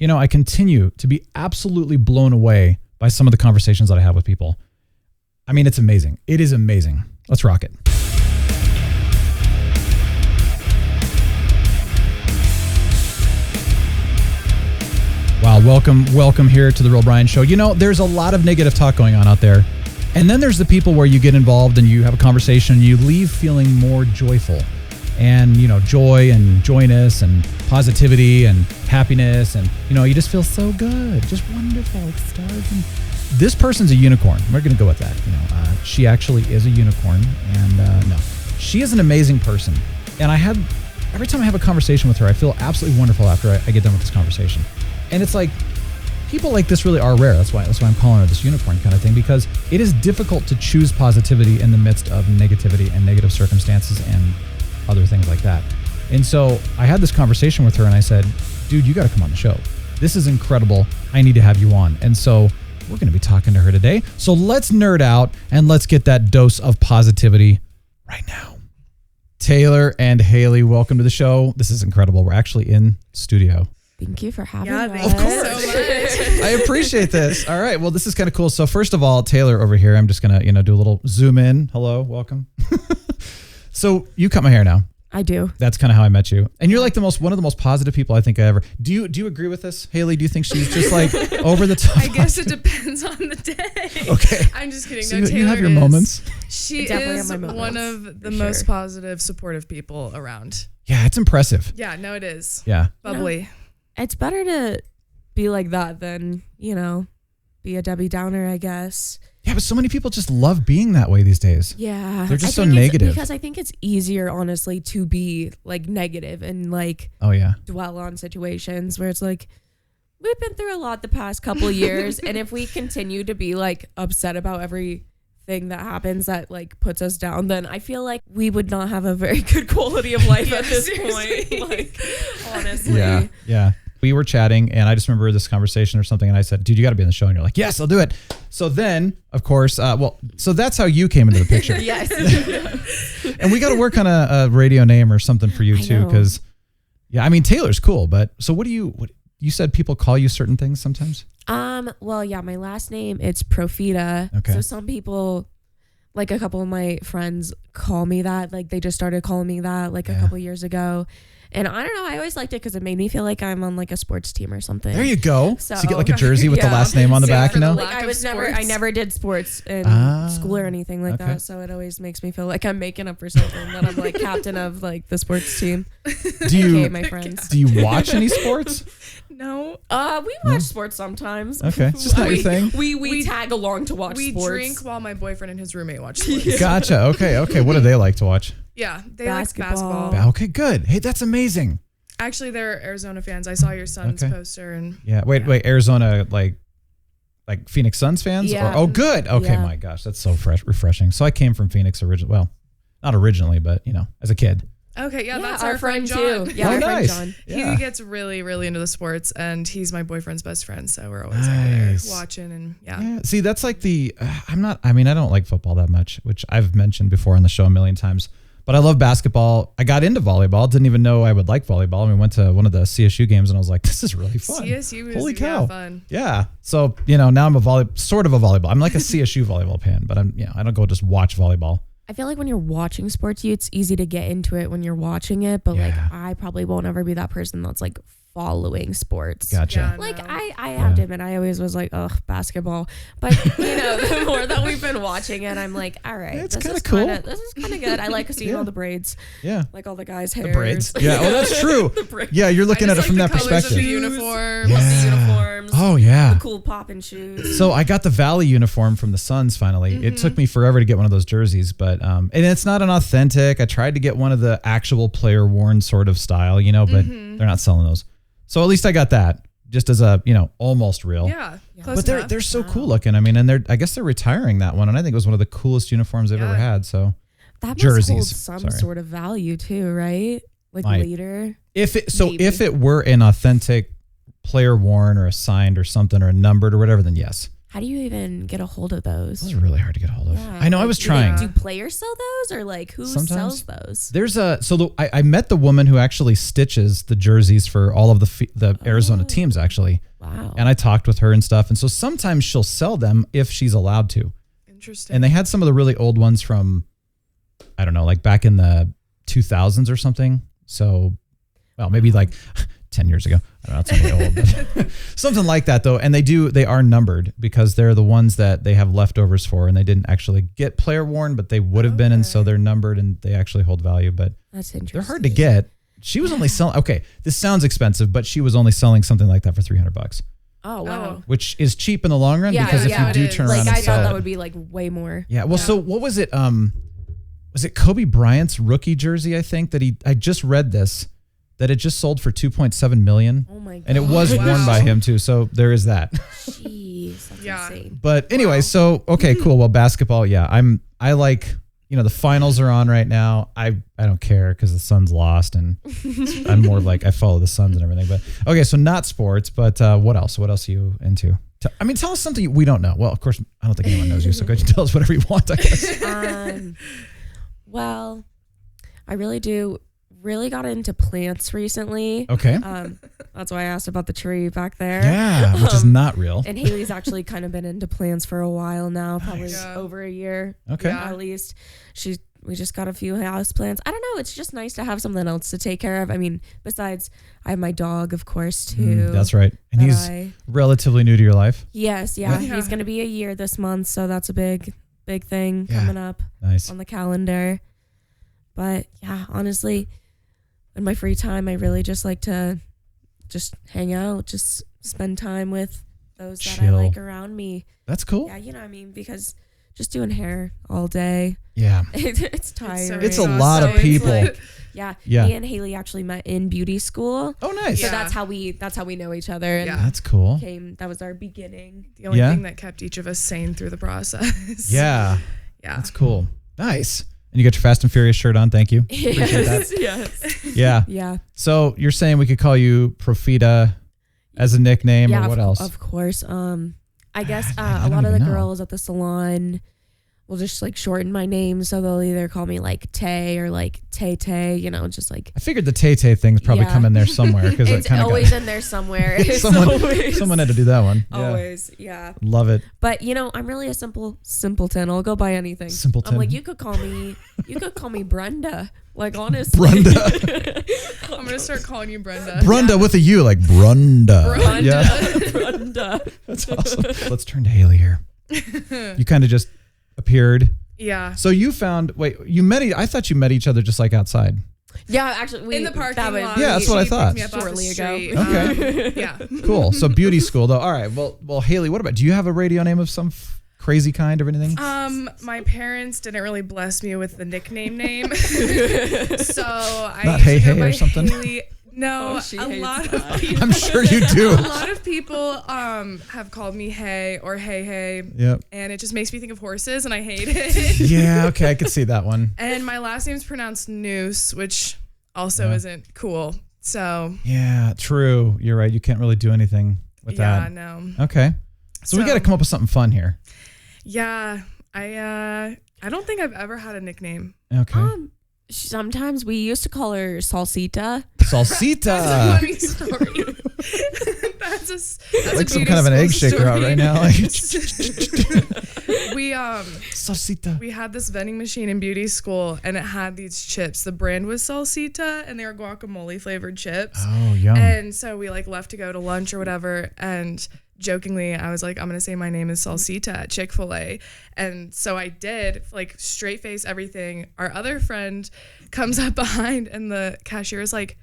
I continue to be absolutely blown away by some of the conversations that I have with people. I mean, it's amazing. It is amazing. Let's rock it. Wow, welcome here to The Real Brian Show. There's a lot of negative talk going on out there. And then there's the people where you get involved and you have a conversation and you leave feeling more joyful. And, joy and joyness and positivity and happiness. And, you just feel so good. Just wonderful, like stars. And this person's a unicorn. We're going to go with that. She actually is a unicorn. And no, she is an amazing person. And every time I have a conversation with her, I feel absolutely wonderful after I get done with this conversation. And it's like, people like this really are rare. That's why I'm calling her this unicorn kind of thing, because it is difficult to choose positivity in the midst of negativity and negative circumstances and other things like that. And so I had this conversation with her and I said, dude, you got to come on the show. This is incredible. I need to have you on. And so we're going to be talking to her today. So let's nerd out and let's get that dose of positivity right now. Taylor and Haley, welcome to the show. This is incredible. We're actually in studio. Thank you for having us. Of course. So much. I appreciate this. All right. Well, this is kind of cool. So first of all, Taylor over here, I'm just going to, do a little zoom in. Hello. Welcome. So you cut my hair now. I do. That's kind of how I met you. And you're like one of the most positive people I think I ever. Do you agree with this, Haley? Do you think she's just like over the top? I guess it depends on the day. Okay. I'm just kidding. So no, Taylor you have your moments. She is one of the most positive, supportive people around. Yeah, it's impressive. Yeah, no, it is. Yeah. Bubbly. No, it's better to be like that than, be a Debbie Downer, I guess. Yeah, but so many people just love being that way these days. Yeah. They're just so negative. Because I think it's easier, honestly, to be like negative and like dwell on situations where it's like, we've been through a lot the past couple of years. And if we continue to be like upset about everything that happens that like puts us down, then I feel like we would not have a very good quality of life at this point. Like, honestly. Yeah. We were chatting and I just remember this conversation or something and I said, dude, you got to be on the show. And you're like, yes, I'll do it. So then, of course, so that's how you came into the picture. Yes. And we got to work on a radio name or something for you too. Because, Taylor's cool. But so what you said people call you certain things sometimes? Well, yeah, my last name, it's Profita. Okay. So some people, like a couple of my friends call me that. Like they just started calling me that like a couple of years ago. And I don't know, I always liked it because it made me feel like I'm on like a sports team or something. There you go. So you get like a jersey with the last name on the back, Like I never did sports in school or anything like that. So it always makes me feel like I'm making up for something, that I'm like captain of like the sports team. My friends. Do you watch any sports? No. We watch sports sometimes. Okay. It's just not your thing. We tag along to watch sports. We drink while my boyfriend and his roommate watch sports. Gotcha. Okay. What do they like to watch? Yeah, they like basketball. Okay, good. Hey, that's amazing. Actually, they're Arizona fans. I saw your son's poster and wait, Arizona like Phoenix Suns fans? Yeah. Oh, good. Okay, my gosh, that's so refreshing. So I came from Phoenix originally. Well, not originally, but as a kid. Okay, that's our friend John. Too. Yeah, our friend nice. John. He gets really, really into the sports, and he's my boyfriend's best friend. So we're always over there watching, and yeah. See, that's like I don't like football that much, which I've mentioned before on the show a million times. But I love basketball. I got into volleyball. Didn't even know I would like volleyball. We went to one of the CSU games and I was like, this is really fun. CSU is Holy cow. Fun. Yeah. So, now I'm sort of a volleyball. I'm like a CSU volleyball fan, but I don't go just watch volleyball. I feel like when you're watching sports, it's easy to get into it when you're watching it. But like, I probably won't ever be that person that's like following sports. Gotcha. Yeah, like I have to admit, I always was like, ugh, basketball. But the more that we've been watching it, I'm like, all right, it's kind of cool. This is kind of good. I like seeing all the braids. Yeah. Like all the guys' hair. The braids. Yeah. Oh, that's true. Yeah, you're looking at it from that perspective. The uniforms. The uniforms. Oh yeah. The cool popping shoes. So I got the Valley uniform from the Suns finally. Mm-hmm. It took me forever to get one of those jerseys, but and it's not an authentic. I tried to get one of the actual player worn sort of style, but they're not selling those. So at least I got that just as a, almost real. Yeah. But they're so cool looking. I mean, and I guess they're retiring that one. And I think it was one of the coolest uniforms they've ever had. So that must jerseys, hold some sort of value too, right? Like later. If it were an authentic player worn or a signed or something or a numbered or whatever, then yes. How do you even get a hold of those? Those are really hard to get a hold of. Yeah. I know, I was trying. Do players sell those, or like who sells those? There's I met the woman who actually stitches the jerseys for all of the Arizona teams, actually. Wow. And I talked with her and stuff. And so sometimes she'll sell them if she's allowed to. Interesting. And they had some of the really old ones from, I don't know, like back in the 2000s or something. So, well, maybe like 10 years ago. I don't know, it's really old, but something like that though. And they are numbered because they're the ones that they have leftovers for, and they didn't actually get player worn, but they would have been. And so they're numbered and they actually hold value, but that's interesting. They're hard to get. She was only selling, okay, this sounds expensive, but she was only selling something like that for $300. Oh, wow. Which is cheap in the long run because if you do turn around and I sell thought that would be like way more. Yeah. Well, so what was it? Was it Kobe Bryant's rookie jersey? I think that I just read this, that it just sold for $2.7 million. Oh my God. And it was worn by him too. So there is that. Jeez. That's insane. But anyway, so, okay, cool. Well, basketball. Yeah. I like, the finals are on right now. I don't care because the Suns lost, and I'm more of like, I follow the Suns and everything. But okay, so not sports, but what else? What else are you into? Tell us something we don't know. Well, of course, I don't think anyone knows you, so go ahead and tell us whatever you want, I guess. Well, I really got into plants recently. Okay. That's why I asked about the tree back there. Yeah, which is not real. And Haley's actually kind of been into plants for a while now, probably over a year. Okay. At least. We just got a few house plants. I don't know. It's just nice to have something else to take care of. I mean, besides, I have my dog, of course, too. That's right. And he's relatively new to your life. Yes. Yeah. He's going to be a year this month. So that's a big thing coming up on the calendar. But yeah, honestly, in my free time, I really just like to just hang out, just spend time with those that I like around me. That's cool. Yeah, because just doing hair all day. Yeah. It's tiring. It's a lot of people. Me and Haley actually met in beauty school. Oh, nice. So that's how we know each other. And that's cool. That was our beginning. The only thing that kept each of us sane through the process. Yeah. That's cool. Nice. And you got your Fast and Furious shirt on. Thank you. Appreciate that. Yes. Yeah. Yeah. So you're saying we could call you Profita as a nickname, or what else? Of course. I guess a lot of the girls at the salon will just like shorten my name, so they'll either call me like Tay or like Tay Tay, just like. I figured the Tay Tay thing's probably come in there somewhere because it's always in there somewhere. Someone had to do that one. Always, yeah. Love it. But I'm really a simpleton. I'll go by anything. Simpleton. I'm like, you could call me Brenda. Like, honestly. Brenda. I'm gonna start calling you Brenda. Brenda with a U, like Brenda. Brenda. Yeah. Brenda. That's awesome. Let's turn to Haley here. You kind of just appeared. Yeah. So you found, I thought you met each other just like outside. Yeah, actually, in the parking lot. Yeah, that's what I thought. Shortly ago. Okay. Yeah. Cool. So beauty school though. All right. Well, Haley, do you have a radio name of some crazy kind or anything? My parents didn't really bless me with the nickname name. So I not Hey or something. Haley. No, a lot of people. I'm sure you do. A lot of people have called me Hey or Hey. Yep. And it just makes me think of horses, and I hate it. Yeah, okay, I could see that one. And my last name's pronounced Noose, which also isn't cool. So. Yeah, true. You're right. You can't really do anything with that. Yeah, no. Okay. So we got to come up with something fun here. Yeah, I don't think I've ever had a nickname. Okay. Sometimes we used to call her Salsita. Salsita. That's a funny story. that's like some kind of an egg shaker out right now. Salsita. We had this vending machine in beauty school, and it had these chips. The brand was Salsita, and they were guacamole flavored chips. Oh, yum. And so we left to go to lunch or whatever, and jokingly, I was like, I'm going to say my name is Salsita at Chick-fil-A. And so I did, straight face everything. Our other friend comes up behind, and the cashier is like,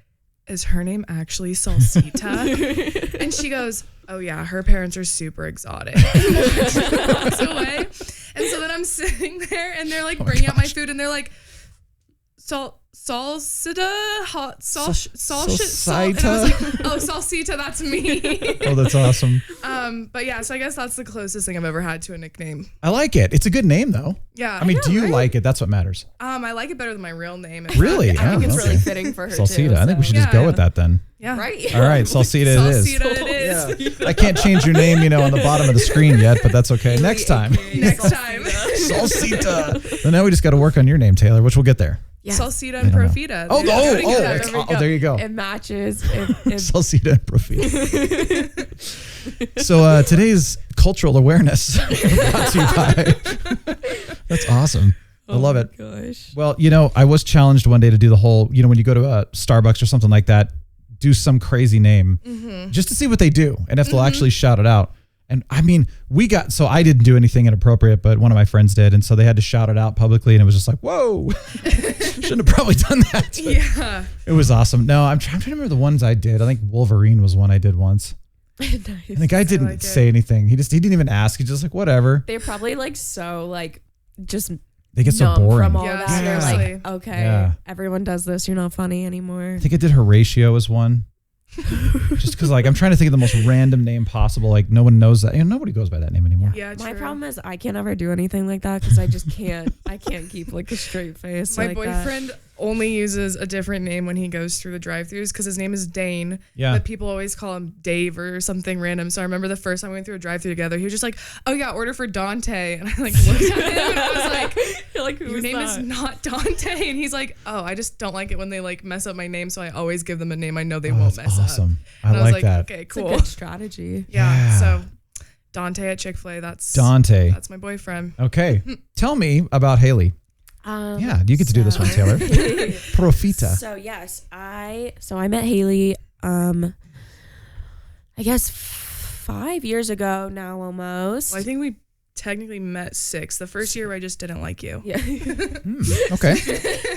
is her name actually Salsita? And she goes, oh yeah, her parents are super exotic. And walks away. And so then I'm sitting there, and they're bringing out my food, and they're like, Salsita, hot Salsita. Oh, Salsita, that's me. Oh, that's awesome. But yeah, so I guess that's the closest thing I've ever had to a nickname. I like it. It's a good name though. Yeah. I mean, do you like it? That's what matters. I like it better than my real name. Really? I think it's really fitting for her Salsita. too. I think we should just go with that then. Yeah. Right. All right, Salsita it is. Salsita it is. Yeah. I can't change your name, on the bottom of the screen yet, but that's okay. Next time. Next time. Salsita. So now we just got to work on your name, Taylor, which we'll get there. Yes. Salsita and Profita. There you go. It matches. Salsita and Profita. So today's cultural awareness brought to you by. That's awesome. I love it. Gosh. Well, I was challenged one day to do the whole, when you go to Starbucks or something like that, do some crazy name just to see what they do and if they'll actually shout it out. And I mean, so I didn't do anything inappropriate, but one of my friends did. And so they had to shout it out publicly and it was just like, whoa, shouldn't have probably done that. Yeah. It was awesome. No, I'm trying to remember the ones I did. I think Wolverine was one I did once. Nice. And the guy didn't say anything. He didn't even ask. He's just like, whatever. They're probably just they get so boring. from all that. Yeah. They're like, okay, everyone does this. You're not funny anymore. I think I did Horatio as one. Just because I'm trying to think of the most random name possible. Like no one knows that. Nobody goes by that name anymore. Yeah, true. My problem is I can't ever do anything like that because I just can't. I can't keep a straight face. My like boyfriend only uses a different name when he goes through the drive-thrus because his name is Dane. Yeah. But people always call him Dave or something random. So I remember the first time we went through a drive-thru together, he was just like, "Oh yeah, order for Dante," and I looked at him and I was like, "Your name is not Dante," and he's like, "Oh, I just don't like it when they mess up my name, so I always give them a name I know they won't mess awesome. up." And I like that. Okay, It's cool. a good strategy. Yeah. So Dante at Chick-fil-A. That's my boyfriend. Okay. Tell me about Haley. Yeah, you get to do this one, Taylor. Profita. So yes, I met Haley. I guess 5 years ago now, almost. Well, I think we technically met 6. The first year I just didn't like you. Yeah. Okay.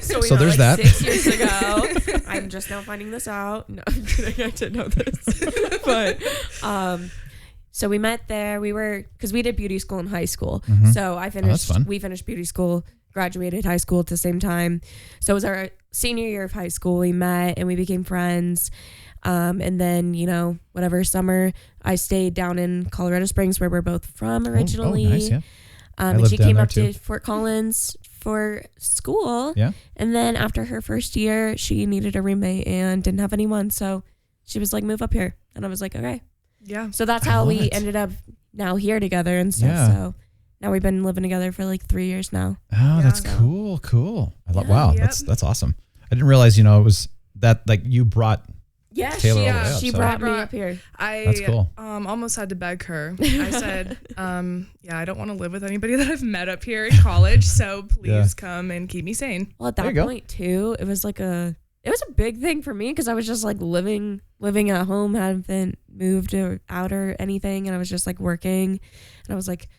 So there's that. 6 years ago. I'm just now finding this out. No, I'm kidding. I didn't know this. But so we met there. Because we did beauty school in high school. So we finished beauty school, graduated high school at the same time. So it was our senior year of high school. We met and we became friends. And then, summer I stayed down in Colorado Springs where we're both from originally. Oh, nice, yeah. And she came up to Fort Collins for school. Yeah. And then after her first year, she needed a roommate and didn't have anyone. So she was like, move up here. And I was like, okay. Yeah. So that's how we ended up now here together and stuff. Yeah. So now we've been living together for 3 years now. Oh, that's cool. Wow. Yep. That's awesome. I didn't realize, it was that you brought Yeah, Taylor she brought me up here. That's cool. Almost had to beg her. I said, I don't want to live with anybody that I've met up here in college, so please come and keep me sane. Well, at that point too, it was it was a big thing for me because I was just living at home, hadn't moved out or anything, and I was just working, and I was like,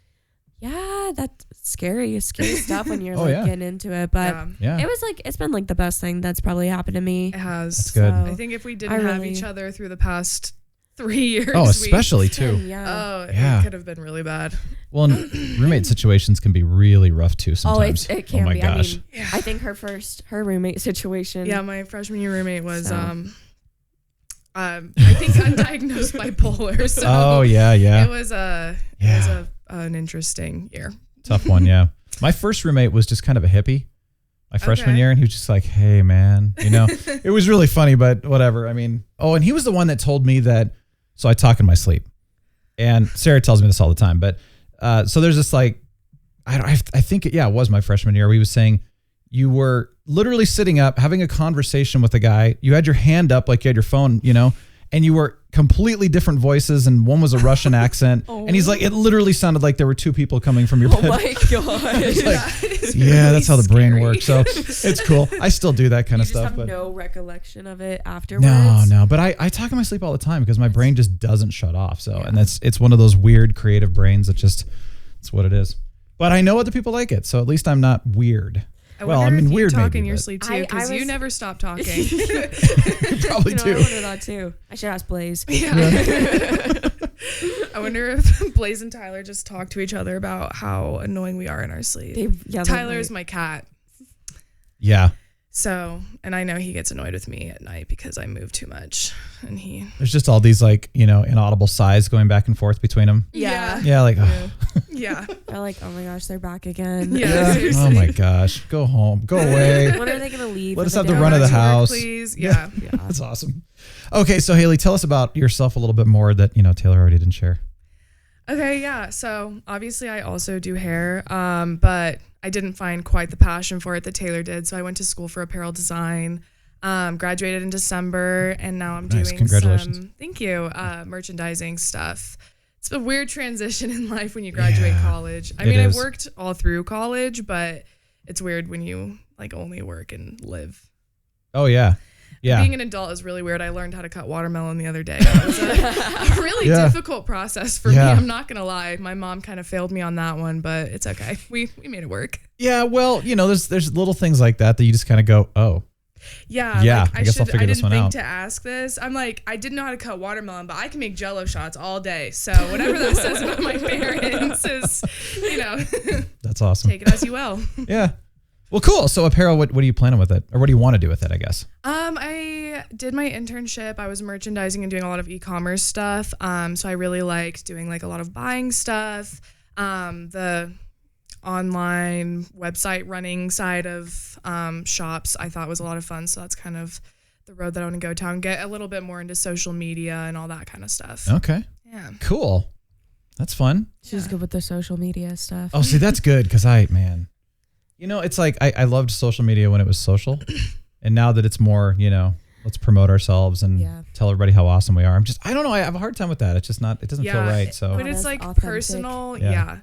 yeah, that's scary stuff when you're getting into it. But it was it's been the best thing that's probably happened to me. It has. That's good. I think if we didn't have each other through the past 3 years. Oh, especially too. It could have been really bad. Well, and roommate situations can be really rough too sometimes. It can my be. gosh. I mean, I think her roommate situation. Yeah, my freshman year roommate was I think undiagnosed bipolar. So it was an interesting year. Tough one, yeah. My first roommate was just kind of a hippie my freshman year, and he was just like, hey, man, it was really funny, but whatever. I mean, and he was the one that told me that, so I talk in my sleep. And Sarah tells me this all the time, but so there's this I think, it was my freshman year. He was saying you were literally sitting up, having a conversation with a guy. You had your hand up like you had your phone, and you were completely different voices, and one was a Russian accent. And he's like, it literally sounded like there were 2 people coming from your bed. Oh my gosh. That's how the brain works. So it's cool. I still do that kind of stuff. But But no recollection of it afterwards. No. But I talk in my sleep all the time because my brain just doesn't shut off. So, and it's one of those weird creative brains that it's what it is. But I know other people like it. So at least I'm not weird. Weird. Talk in your but sleep too, because you never stop talking. Probably do. I wonder that too. I should ask Blaze. Yeah. I wonder if Blaze and Tyler just talk to each other about how annoying we are in our sleep. Tyler is my cat. Yeah. So, and I know he gets annoyed with me at night because I move too much, and there's just all these like, inaudible sighs going back and forth between them. Yeah. Yeah. Like, yeah. They're like, oh my gosh, they're back again. Yeah. Oh my gosh. Go home. Go away. When are they going to leave? Let us have the run of the house. Please. Yeah. That's awesome. Okay. So Haley, tell us about yourself a little bit more that, Taylor already didn't share. Okay. Yeah. So obviously I also do hair, but I didn't find quite the passion for it that Taylor did. So I went to school for apparel design, graduated in December, and now I'm doing thank you, merchandising stuff. It's a weird transition in life when you graduate college. I mean, I worked all through college, but it's weird when you like only work and live. Oh, yeah. Yeah. Being an adult is really weird. I learned how to cut watermelon the other day. It was a really difficult process for me. I'm not going to lie. My mom kind of failed me on that one, but it's okay. We made it work. Yeah. Well, there's little things like that you just kind of go, oh. Yeah. Yeah. Like, I guess I'll figure this one out. I didn't think to ask this. I'm like, I didn't know how to cut watermelon, but I can make Jell-O shots all day. So whatever that says about my parents is, That's awesome. Take it as you will. Yeah. Well, cool. So apparel, what are you planning with it? Or what do you want to do with it, I guess? I did my internship. I was merchandising and doing a lot of e-commerce stuff. So I really liked doing like a lot of buying stuff. The online website running side of shops I thought was a lot of fun. So that's kind of the road that I want to go down, get a little bit more into social media and all that kind of stuff. Okay. Yeah. Cool. That's fun. She's good with the social media stuff. Oh, see, that's good because it's like I loved social media when it was social. And now that it's more, let's promote ourselves and tell everybody how awesome we are. I don't know. I have a hard time with that. It's just not, it doesn't feel right. So, but it's like authentic. Personal. Yeah.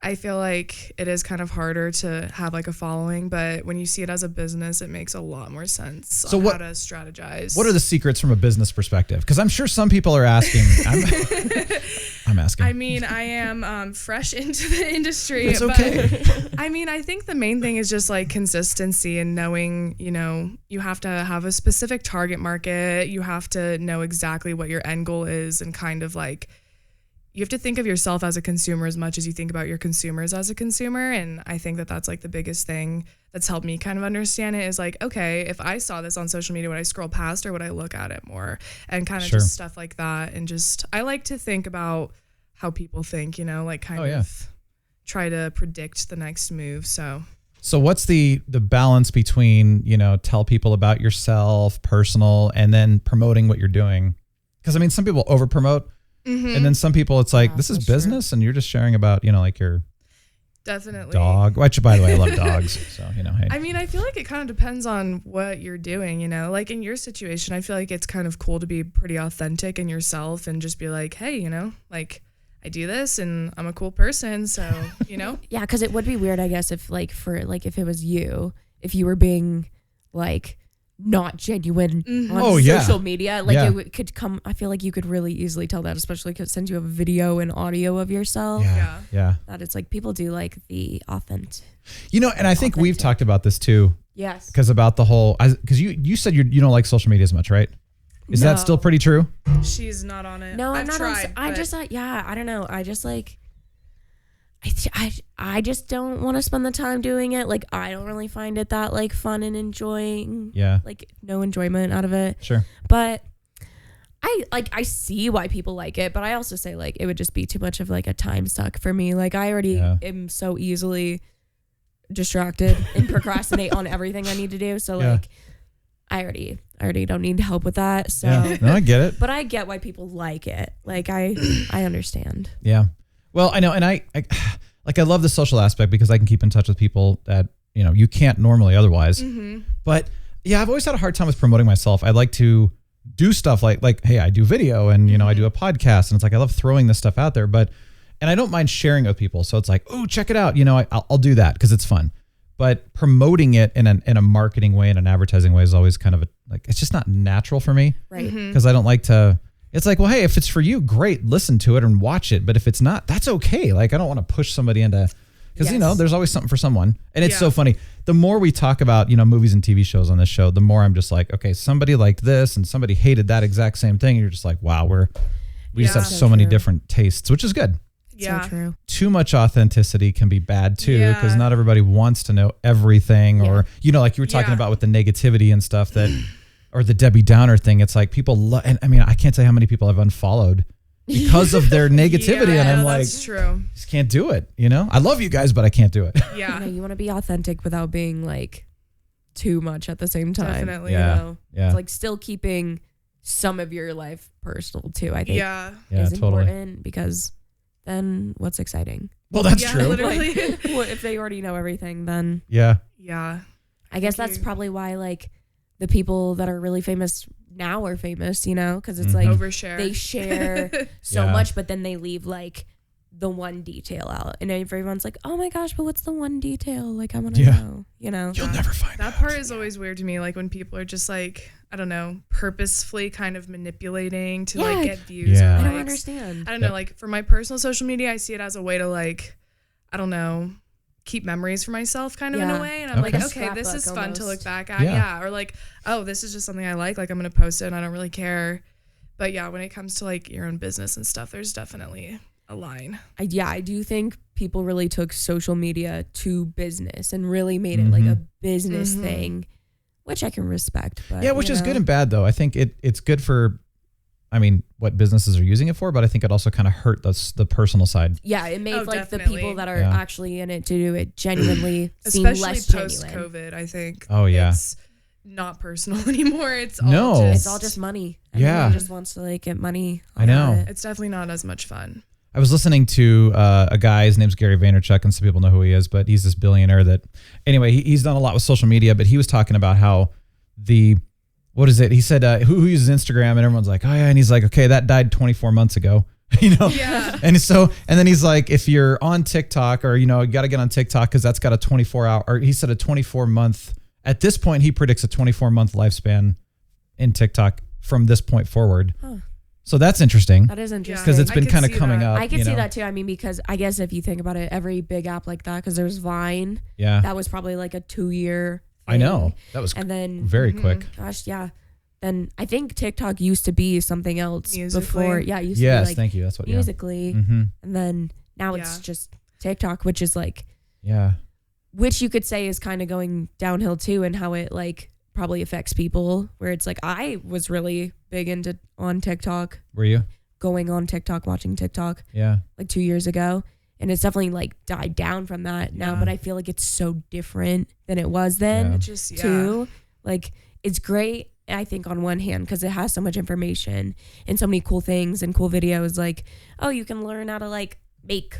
I feel like it is kind of harder to have like a following, but when you see it as a business, it makes a lot more sense on how to strategize. What are the secrets from a business perspective? Because I'm sure some people are asking. I'm asking. I mean, I am fresh into the industry. It's okay. But, I mean, I think the main thing is just like consistency and knowing, you have to have a specific target market. You have to know exactly what your end goal is and kind of like, you have to think of yourself as a consumer as much as you think about your consumers as a consumer. And I think that that's like the biggest thing that's helped me kind of understand it is like, okay, if I saw this on social media, would I scroll past or would I look at it more? And kind of just stuff like that. And just, I like to think about how people think, like kind of try to predict the next move. So what's the balance between, tell people about yourself, personal, and then promoting what you're doing? Because I mean, some people over promote. Mm-hmm. And then some people, it's like, this is business, and you're just sharing about, like your dog. Which, by the way, I love dogs. So, hey. I mean, I feel like it kind of depends on what you're doing, Like in your situation, I feel like it's kind of cool to be pretty authentic in yourself and just be like, hey, like I do this and I'm a cool person. So, Yeah, because it would be weird, I guess, if if it was you, if you were being like not genuine on social media, it could come. I feel like you could really easily tell that, especially since you have a video and audio of yourself. Yeah. That it's like people do like the authentic. And I think we've talked about this too. Yes. Because about the whole, because you said you don't like social media as much, right? Is that still pretty true? She's not on it. No, I'm not. Tried, I just I don't know. I just like. I just don't want to spend the time doing it. Like, I don't really find it that like fun and enjoying. Yeah. Like no enjoyment out of it. Sure. But I see why people like it, but I also say like it would just be too much of like a time suck for me. Like I already am so easily distracted and procrastinate on everything I need to do. So like I already don't need help with that. So no, I get it. But I get why people like it. Like I understand. Yeah. Well, I know, and I love the social aspect because I can keep in touch with people that, you can't normally otherwise. Mm-hmm. But yeah, I've always had a hard time with promoting myself. I like to do stuff like, hey, I do video and, I do a podcast, and it's like, I love throwing this stuff out there, and I don't mind sharing it with people. So it's like, oh, check it out. I'll do that because it's fun. But promoting it in a marketing way and an advertising way is always kind of it's just not natural for me. Right. Because I don't like to. It's like, well, hey, if it's for you, great, listen to it and watch it. But if it's not, that's okay. Like, I don't want to push somebody into, because, there's always something for someone. And it's so funny. The more we talk about, movies and TV shows on this show, the more I'm just like, okay, somebody liked this and somebody hated that exact same thing. And you're just like, wow, we just have so many different tastes, which is good. Yeah. So true. Too much authenticity can be bad too, because Yeah. not everybody wants to know everything, or like you were talking about with the negativity and stuff that, or the Debbie Downer thing. It's like people and I mean, I can't tell you how many people I've unfollowed because of their negativity, and I'm like, that's true. Just can't do it. I love you guys, but I can't do it. Yeah. You want to be authentic without being like too much at the same time. Definitely. Yeah. It's like still keeping some of your life personal too, I think. Yeah. Yeah, is totally. important, because then what's exciting? Well, that's Yeah, true. literally. Well, if they already know everything, then Yeah. Yeah. I guess that's probably why like the people that are really famous now are famous, because it's like Overshare. they share so much, but then they leave like the one detail out, and everyone's like, oh my gosh, but what's the one detail? Like, I want to know, You'll never find that out. part is always weird to me, like when people are just like, I don't know, purposefully kind of manipulating to like get views. Yeah. Or I don't likes. understand. I don't know, like for my personal social media, I see it as a way to like, I don't know, keep memories for myself kind of in a way. And I'm like, okay, this is fun to look back at. Yeah. Or like, oh, this is just something I like I'm going to post it and I don't really care. But yeah, when it comes to like your own business and stuff, there's definitely a line. I do think people really took social media to business and really made it like a business thing, which I can respect. But which is good and bad though. I think it's good for, what businesses are using it for, but I think it also kind of hurt the personal side. Yeah, it made like definitely. the people that are actually in it to do it genuinely seem Especially less post genuine. COVID, I think. Oh yeah. It's not personal anymore. It's It's all just money. Everyone just wants to like get money. I know. It. It's definitely not as much fun. I was listening to a guy, his name's Gary Vaynerchuk, and some people know who he is, but he's this billionaire that, anyway, he's done a lot with social media, but he was talking about how what is it? He said, who uses Instagram? And everyone's like, oh yeah. And he's like, okay, that died 24 months ago, Yeah. And then he's like, if you're on TikTok or, you got to get on TikTok because that's got a 24-hour, or he said a 24-month, at this point, he predicts a 24-month lifespan in TikTok from this point forward. Huh. So that's interesting. That is interesting. Because it's been kind of coming up. I can see that too. Because I guess if you think about it, every big app like that, because there's Vine. Yeah. That was probably like a 2-year thing. I know. That was very quick. Gosh, yeah. Then I think TikTok used to be something else before. Yeah, it used to be like thank you. That's what. Musical.ly. Mm-hmm. And then now it's just TikTok, which is like. Yeah. Which you could say is kind of going downhill too, and how it like probably affects people. Where it's like I was really big on TikTok. Were you? Going on TikTok, watching TikTok. Yeah. Like 2 years ago. And it's definitely like died down from that now, but I feel like it's so different than it was then too. Like it's great, I think, on one hand, because it has so much information and so many cool things and cool videos. Like, oh, you can learn how to like make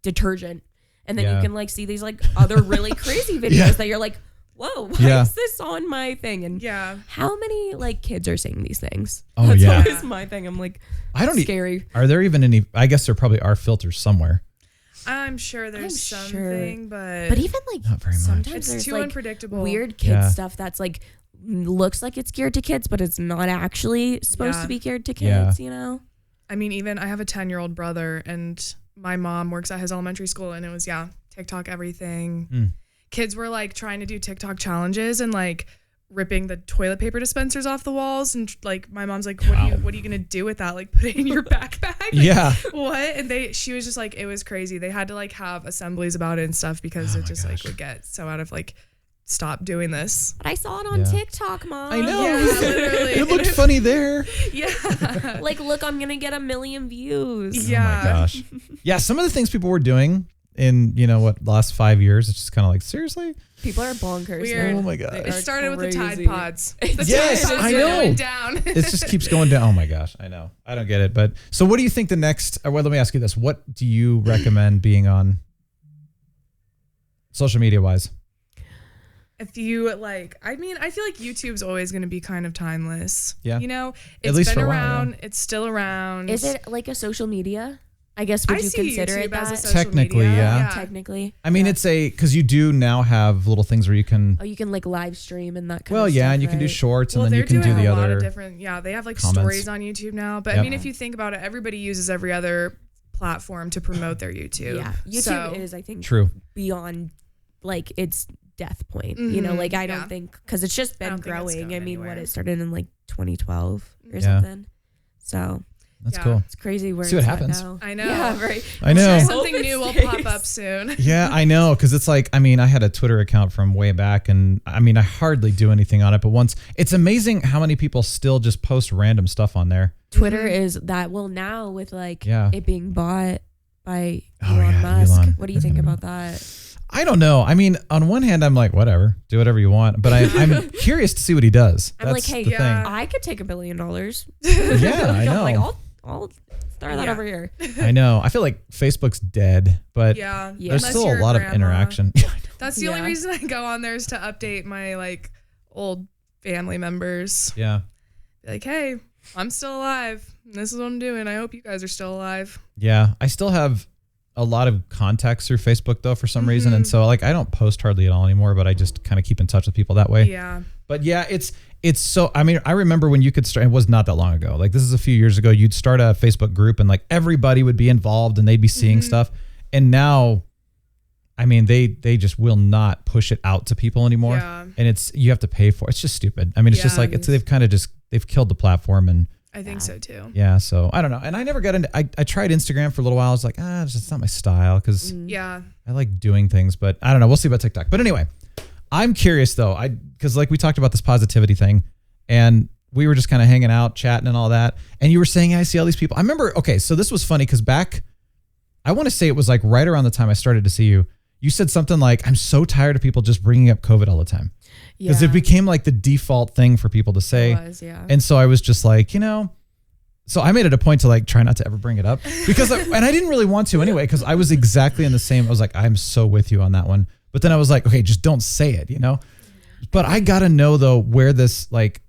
detergent, and then you can like see these like other really crazy videos that you're like, whoa, why is this on my thing? And how many like kids are saying these things? Oh, That's always my thing. I'm like, I don't scary. Are there even any? I guess there probably are filters somewhere. I'm sure there's something, but even like not very much. Sometimes it's too like unpredictable. Weird kid stuff that's like looks like it's geared to kids, but it's not actually supposed to be geared to kids. I mean, even I have a 10-year-old brother, and my mom works at his elementary school, and it was TikTok everything. Kids were like trying to do TikTok challenges and like ripping the toilet paper dispensers off the walls, and like my mom's like, what are you gonna do with that? Like put it in your backpack? Like, what? And she was just like, it was crazy. They had to like have assemblies about it and stuff because it just like would get so out of like, stop doing this. But I saw it on TikTok, Mom. I know. Literally. It looked funny there. Yeah. Like, look, I'm gonna get 1 million views. Yeah. Oh my gosh. Yeah, some of the things people were doing in the last 5 years, it's just kind of like, seriously? People are bonkers. Weird. Oh my god. It started with the Tide Pods. Yes, I know. Went down. It just keeps going down. Oh my gosh, I know. I don't get it. But so what do you think the next, well, let me ask you this. What do you recommend being on social media wise? If you like, I mean, I feel like YouTube's always going to be kind of timeless. Yeah. It's at least been for a while, around. It's still around. Is it like a social media? I guess would you consider YouTube it as a that? social Technically, media. yeah. Technically. I mean, it's because you do now have little things where you can. Oh, you can like live stream and that kind Well, of stuff. yeah, and you can do shorts, and then you can do the a lot other. of different. Yeah, they have like comments. stories on YouTube now. But I mean, if you think about it, everybody uses every other platform to promote their YouTube. Yeah, YouTube is, I think, true beyond like its death point. Like I don't think, because it's just been growing. I mean, anywhere. it started in like 2012 or something. So That's cool. It's crazy where see what happens. Now. I know. Yeah, right. I know. Something new will pop up soon. Yeah, I know. Because it's like, I mean, I had a Twitter account from way back, and I mean, I hardly do anything on it. But once, it's amazing how many people still just post random stuff on there. Twitter is that. Well, now with like it being bought by Elon Musk. What do you think about that? I don't know. I mean, on one hand, I'm like, whatever, do whatever you want. But I'm curious to see what he does. I'm like, hey, I could take $1 billion. Yeah, I know. Like, I'll throw that over here. I know. I feel like Facebook's dead, but there's Unless still a lot of interaction. That's the only reason I go on there is to update my like old family members. Yeah. Be like, hey, I'm still alive. This is what I'm doing. I hope you guys are still alive. Yeah. I still have a lot of contacts through Facebook though for some reason. And so like I don't post hardly at all anymore, but I just kind of keep in touch with people that way. Yeah. But yeah, it's so, I mean, I remember when you could start, it was not that long ago. Like this is a few years ago, you'd start a Facebook group and like everybody would be involved and they'd be seeing stuff. And now, I mean, they just will not push it out to people anymore. Yeah. And you have to pay for it. It's just stupid. I mean, it's just like, they've killed the platform and I think so too. Yeah. So I don't know. And I never got into, I tried Instagram for a little while. I was like, it's just not my style. Cause I like doing things, but I don't know. We'll see about TikTok. But anyway, I'm curious though. Cause like we talked about this positivity thing and we were just kind of hanging out, chatting and all that. And you were saying, I see all these people. I remember, okay. So this was funny. Cause back, I want to say it was like right around the time I started to see you, you said something like, I'm so tired of people just bringing up COVID all the time. Because it became like the default thing for people to say. It was, And so I was just like, so I made it a point to like try not to ever bring it up because, and I didn't really want to anyway, because I was exactly in the same, I was like, I'm so with you on that one. But then I was like, okay, just don't say it, But I got to know though, where this, like,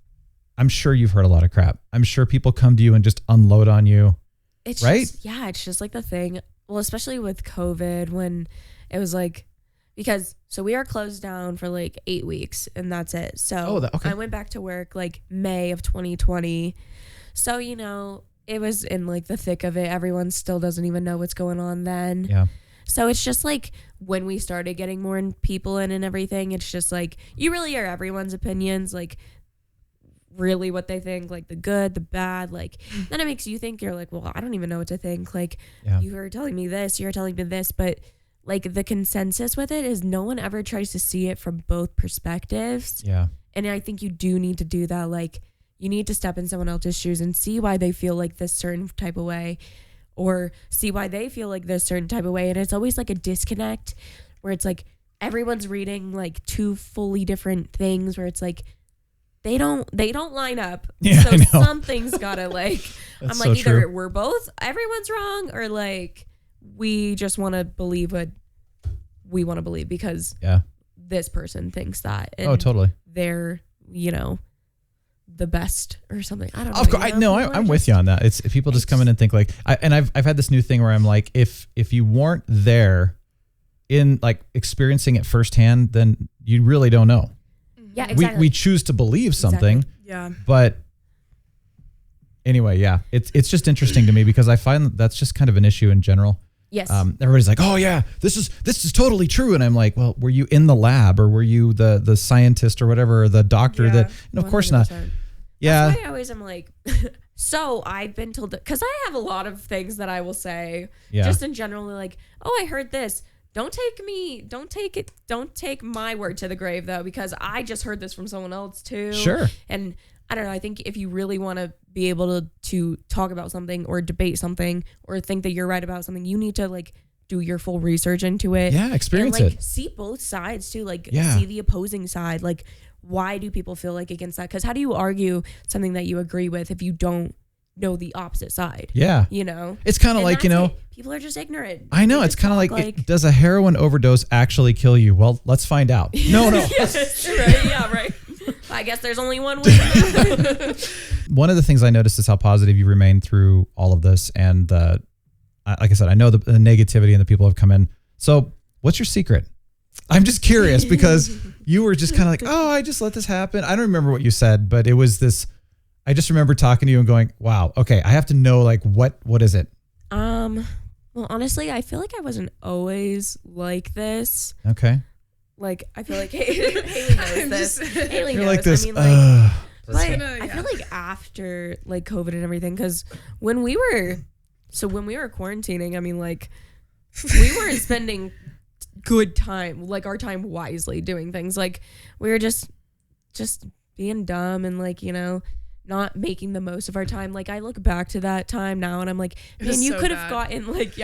I'm sure you've heard a lot of crap. I'm sure people come to you and just unload on you. It's right? It's just like the thing. Well, especially with COVID when it was like, so we are closed down for like 8 weeks and that's it. So I went back to work like May of 2020. So, it was in like the thick of it. Everyone still doesn't even know what's going on then. Yeah. So it's just like when we started getting more people in and everything, it's just like, you really are everyone's opinions, like really what they think, like the good, the bad, like then it makes you think, you're like, well, I don't even know what to think. Like you are telling me this, you're telling me this, but like the consensus with it is no one ever tries to see it from both perspectives. Yeah. And I think you do need to do that. Like you need to step in someone else's shoes and see why they feel like this certain type of way or see why they feel like this certain type of way. And it's always like a disconnect where it's like everyone's reading like two fully different things where it's like they don't line up. Yeah, so something's gotta like, I'm like, either true. We're both, everyone's wrong or like, we just want to believe what we want to believe because this person thinks that. And totally. They're, the best or something. I don't know. Of course, I'm with you on that. It's people just come in and think like, I've had this new thing where I'm like, if you weren't there in like experiencing it firsthand, then you really don't know. Yeah, exactly. We choose to believe something. Exactly. Yeah. But anyway, it's just interesting to me because I find that's just kind of an issue in general. Yes. Everybody's like, oh yeah, this is totally true. And I'm like, well, were you in the lab or were you the scientist or whatever, or the doctor that, of course not. Yeah. That's why I always am like, so I've been told that, cause I have a lot of things that I will say just in general, like, oh, I heard this. Don't take my word to the grave though, because I just heard this from someone else too. Sure. And I don't know. I think if you really want to be able to talk about something or debate something or think that you're right about something, you need to like do your full research into it. Yeah, experience and, like, it. See both sides too. Like see the opposing side. Like why do people feel like against that? Because how do you argue something that you agree with if you don't know the opposite side? Yeah. It's kind of like, people are just ignorant. I know. It's kind of like, does a heroin overdose actually kill you? Well, let's find out. No. Yes, right. Yeah, right. I guess there's only one way. One of the things I noticed is how positive you remain through all of this. And like I said, I know the negativity and the people have come in. So what's your secret? I'm just curious because you were just kind of like, oh, I just let this happen. I don't remember what you said, but it was this, I just remember talking to you and going, wow, okay, I have to know like, what is it? Well, honestly, I feel like I wasn't always like this. Okay. Like, I feel like Haley knows this. Haley knows. Like this, I mean, like, But I feel like after like COVID and everything, because when we were quarantining, I mean, like we weren't spending good time, like our time wisely doing things. Like we were just being dumb and like, you know, not making the most of our time. Like I look back to that time now and I'm like, man, you could have gotten like,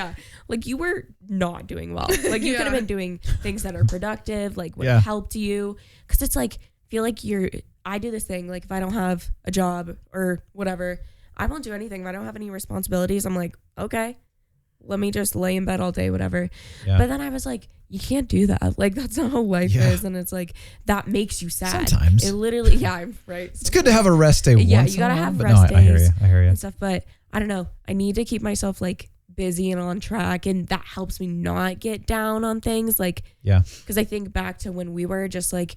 like you were not doing well. Like you could have been doing things that are productive, like would have helped you. Cause it's like, feel like I do this thing. Like if I don't have a job or whatever, I won't do anything. If I don't have any responsibilities, I'm like, okay, let me just lay in bed all day, whatever. Yeah. But then I was like, you can't do that. Like that's not how life is. And it's like, that makes you sad. Sometimes. It literally, right. It's good to have a rest day once in a while. Yeah, you gotta have rest days. I hear you. And stuff, but I don't know. I need to keep myself like busy and on track. And that helps me not get down on things. Like, because I think back to when we were just like,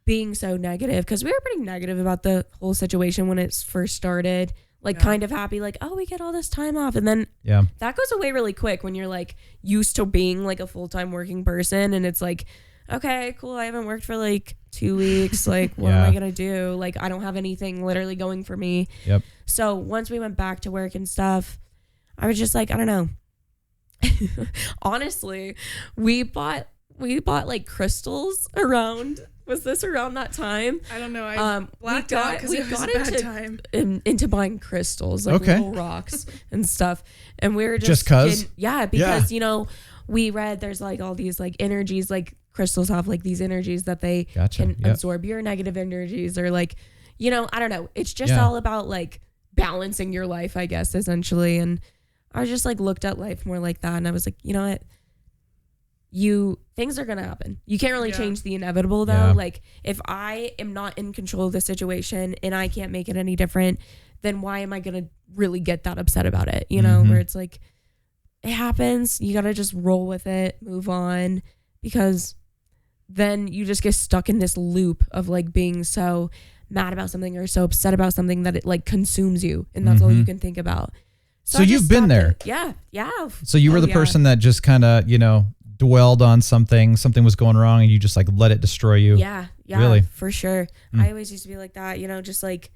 being so negative, because we were pretty negative about the whole situation when it first started, like kind of happy, like, oh, we get all this time off. And then that goes away really quick when you're like used to being like a full-time working person. And it's like, okay, cool. I haven't worked for like 2 weeks. Like, what am I going to do? Like, I don't have anything literally going for me. Yep. So once we went back to work and stuff, I was just like, I don't know. Honestly, we bought like crystals around. Was this around that time? I don't know. I blacked out because it was a bad time. Into buying crystals, like little rocks and stuff. And we were just because? Because, you know, we read there's like all these like energies, like crystals have like these energies that they can absorb your negative energies or like, you know, I don't know. It's just all about like balancing your life, I guess, essentially. And I was just like looked at life more like that. And I was like, you know what? Things are going to happen. You can't really change the inevitable though. Yeah. Like if I am not in control of the situation and I can't make it any different, then why am I going to really get that upset about it? You know, where it's like, it happens. You got to just roll with it, move on, because then you just get stuck in this loop of like being so mad about something or so upset about something that it like consumes you. And that's all you can think about. So you've been there. Yeah. So you were the person that just kind of, you know, dwelled on something was going wrong and you just like let it destroy you. Yeah, really, for sure. I always used to be like that, you know, just like,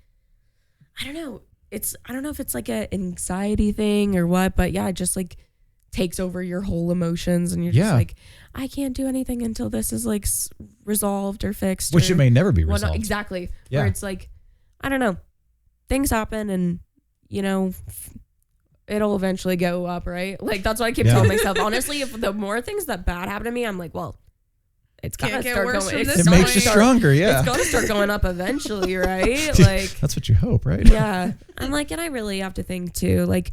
I don't know if it's like a anxiety thing or what, but it just like takes over your whole emotions and you're just like, I can't do anything until this is like resolved or fixed, which it may never be resolved. Exactly. Where it's like, I don't know, things happen and you know, it'll eventually go up, right? Like, that's what I keep telling myself. Honestly, if the more things that bad happen to me, I'm like, well, it's gotta start going. It makes you stronger, It's gonna start going up eventually, right? Like, that's what you hope, right? Yeah. I'm like, and I really have to think too, like,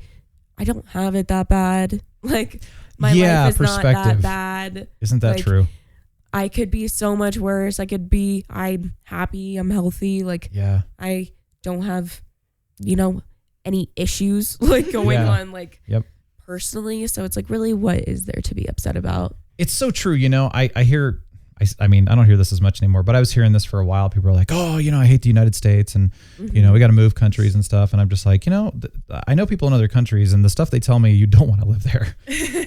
I don't have it that bad. Like, my life is not that bad. Isn't that true? I could be so much worse. I'm happy, I'm healthy. Like, I don't have, you know, any issues like going on like personally. So it's like, really, what is there to be upset about? It's so true. You know, I mean, I don't hear this as much anymore, but I was hearing this for a while. People are like, oh, you know, I hate the United States and, you know, we got to move countries and stuff. And I'm just like, you know, I know people in other countries and the stuff they tell me, you don't want to live there,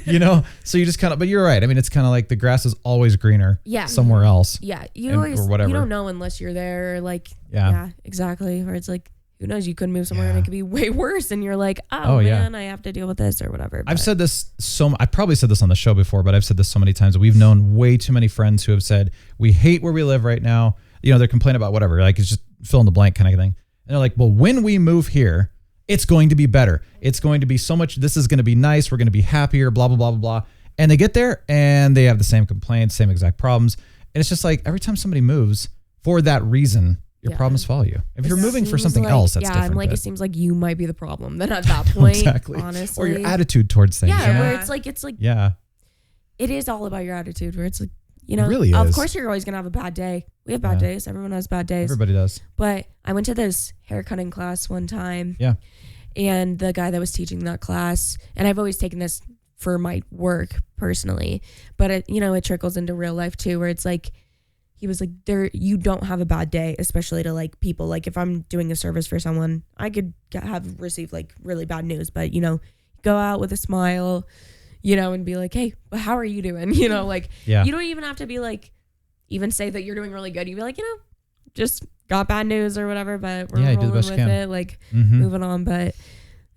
you know? So you just kind of, but you're right. I mean, it's kind of like the grass is always greener somewhere else. Yeah. Or whatever. You don't know unless you're there. Like, yeah, exactly. Or it's like, who knows? You could move somewhere and it could be way worse. And you're like, oh man, I have to deal with this or whatever. But I've said this I probably said this on the show before, but I've said this so many times. We've known way too many friends who have said, we hate where we live right now. You know, they're complaining about whatever, like it's just fill in the blank kind of thing. And they're like, well, when we move here, it's going to be better. It's going to be so much, this is going to be nice. We're going to be happier, blah, blah, blah, blah, blah. And they get there and they have the same complaints, same exact problems. And it's just like every time somebody moves for that reason, your problems follow you. If you're moving for something else, that's different. I'm like, it seems like you might be the problem then at that point. Exactly. Honestly. Or your attitude towards things. Yeah, where it's like, it is all about your attitude, where it's like, you know, it really of is. course you're always going to have a bad day. We have bad days. Everyone has bad days. Everybody does. But I went to this haircutting class one time. Yeah. And the guy that was teaching that class, and I've always taken this for my work personally, but it, you know, it trickles into real life too, where it's like, he was like, you don't have a bad day, especially to like people. Like if I'm doing a service for someone, I could have received like really bad news, but you know, go out with a smile, you know, and be like, hey, well, how are you doing? You know, like you don't even have to be like, even say that you're doing really good. You'd be like, you know, just got bad news or whatever, but we're you did the rolling best with you can. it, like moving on. But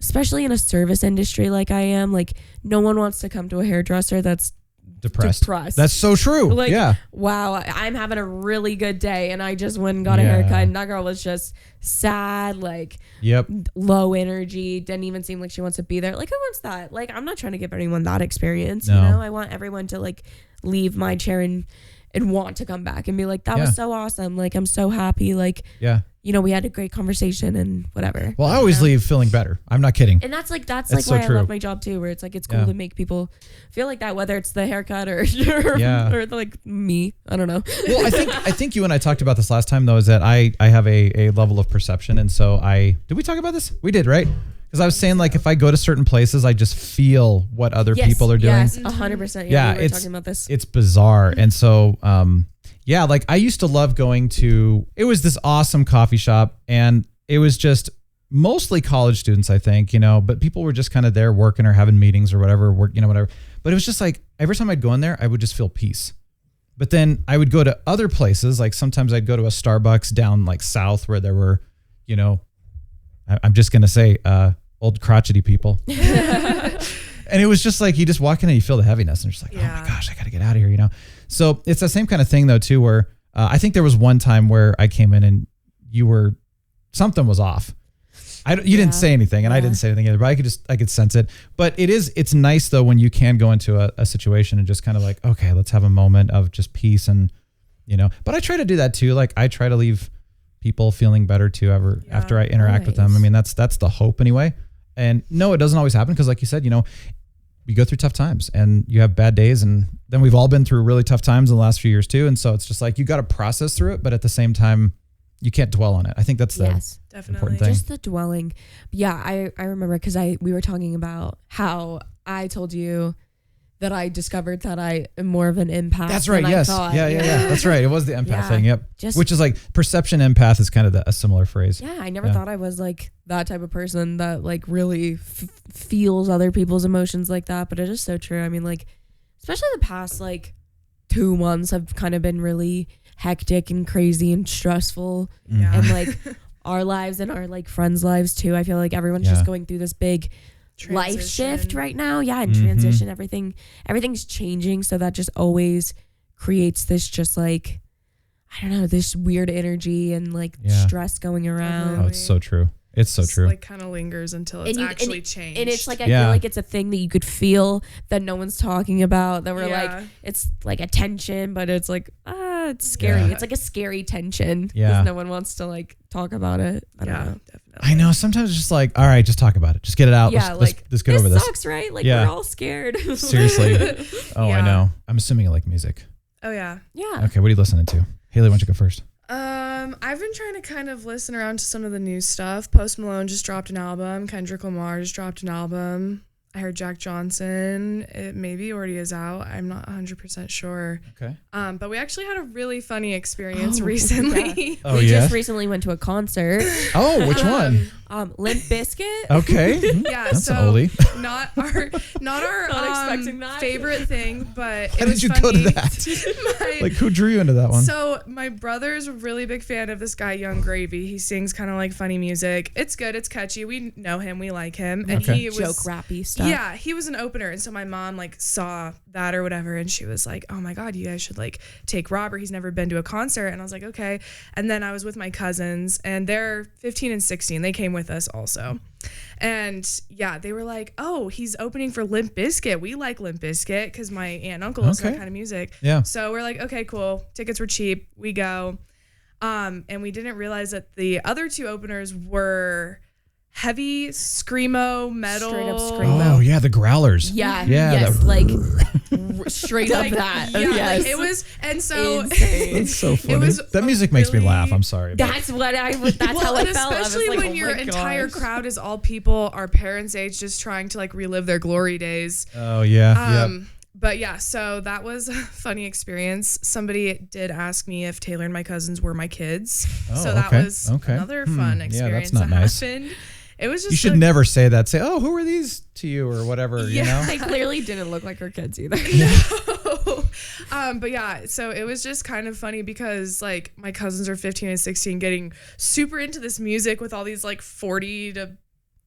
especially in a service industry like I am, like no one wants to come to a hairdresser that's depressed. That's so true. Like, yeah. Wow, I'm having a really good day and I just went and got a haircut and that girl was just sad, like low energy, didn't even seem like she wants to be there. Like, who wants that? Like, I'm not trying to give anyone that experience. You know, I want everyone to like leave my chair and want to come back and be like, that was so awesome. Like, I'm so happy. Like, you know, we had a great conversation and whatever. Well, I always leave feeling better. I'm not kidding. And that's like why I love my job too, where it's like, it's cool to make people feel like that, whether it's the haircut or like me. I don't know. Well, I think you and I talked about this last time though, is that I have a level of perception. And so did we talk about this? We did, right? Because I was saying like, if I go to certain places, I just feel what other people are doing. Yes, 100%. Yeah, we were talking about this. It's bizarre. And so, yeah, like I used to love going to, it was this awesome coffee shop and it was just mostly college students, I think, you know, but people were just kind of there working or having meetings or whatever, whatever. But it was just like, every time I'd go in there, I would just feel peace. But then I would go to other places. Like sometimes I'd go to a Starbucks down like south where there were, you know, I'm just going to say, old crotchety people. And it was just like, you just walk in and you feel the heaviness and you're just like, oh my gosh, I got to get out of here, you know? So it's the same kind of thing though, too, where I think there was one time where I came in and something was off. You didn't say anything and I didn't say anything either, but I could sense it. But it's nice though, when you can go into a situation and just kind of like, okay, let's have a moment of just peace and, you know, but I try to do that too. Like I try to leave people feeling better too after I interact with them. I mean, that's the hope anyway. And no, it doesn't always happen because like you said, you know, you go through tough times and you have bad days, and then we've all been through really tough times in the last few years too. And so it's just like, you got to process through it, but at the same time, you can't dwell on it. I think that's the important thing. Just the dwelling. Yeah. I remember because we were talking about how I told you that I discovered that I am more of an empath. That's right. Yes. Yeah. That's right. It was the empath thing. Yep. Just, which is like perception empath is kind of a similar phrase. Yeah. I never thought I was like that type of person that like really feels other people's emotions like that. But it is so true. I mean, like, especially the past like 2 months have kind of been really hectic and crazy and stressful. Yeah. And like our lives and our like friends' lives too. I feel like everyone's just going through this big life shift right now. Yeah. And transition, everything's changing. So that just always creates this just like, I don't know, this weird energy and like stress going around. Oh, it's so true. It's so true. Like kind of lingers until it's actually changed. And it's like, I feel like it's a thing that you could feel that no one's talking about, that we're like, it's like a tension, but it's like, it's scary. Yeah. It's like a scary tension because no one wants to like talk about it. I don't know. Definitely. I know. Sometimes it's just like, all right, just talk about it. Just get it out. Yeah, let's get over this. This sucks, right? Like we're all scared. Seriously. Oh, I know. I'm assuming you like music. Oh yeah. Yeah. Okay. What are you listening to? Haley, why don't you go first? I've been trying to kind of listen around to some of the new stuff. Post Malone just dropped an album. Kendrick Lamar just dropped an album. I heard Jack Johnson. It maybe already is out. I'm not 100% sure. Okay. But we actually had a really funny experience recently. Oh, we just recently went to a concert. Oh, which one? Limp Bizkit. Okay. Yeah, that's so an oldie. not our favorite thing, but How did you funny. go to that? Like, who drew you into that one? So my brother's a really big fan of this guy, Young Gravy. He sings kind of like funny music. It's good. It's catchy. We know him. We like him. And he was joke rappy stuff. Yeah, he was an opener. And so my mom like saw that or whatever, and she was like, oh my God, you guys should like take Robert. He's never been to a concert. And I was like, okay. And then I was with my cousins, and they're 15 and 16. They came with us also. And yeah, they were like, oh, he's opening for Limp Bizkit. We like Limp Bizkit because my aunt and uncle listen to that kind of music. Yeah. So we're like, okay, cool. Tickets were cheap. We go. And we didn't realize that the other two openers were heavy screamo metal. Straight up screamo. Oh yeah, the growlers. Yeah. Yes. Like straight up that. Yeah. Yes. Like, it was, and so that's so funny. That music makes me laugh. I'm sorry. That's how I felt. Especially like, when your entire crowd is all people our parents' age, just trying to like relive their glory days. Oh yeah. But yeah, so that was a funny experience. Somebody did ask me if Taylor and my cousins were my kids. Oh, so that was another fun experience that happened. it was just. You should never say that. Say, oh, who are these to you or whatever, you know? They clearly didn't look like her kids either. No. But yeah, so it was just kind of funny because like my cousins are 15 and 16 getting super into this music with all these like 40 to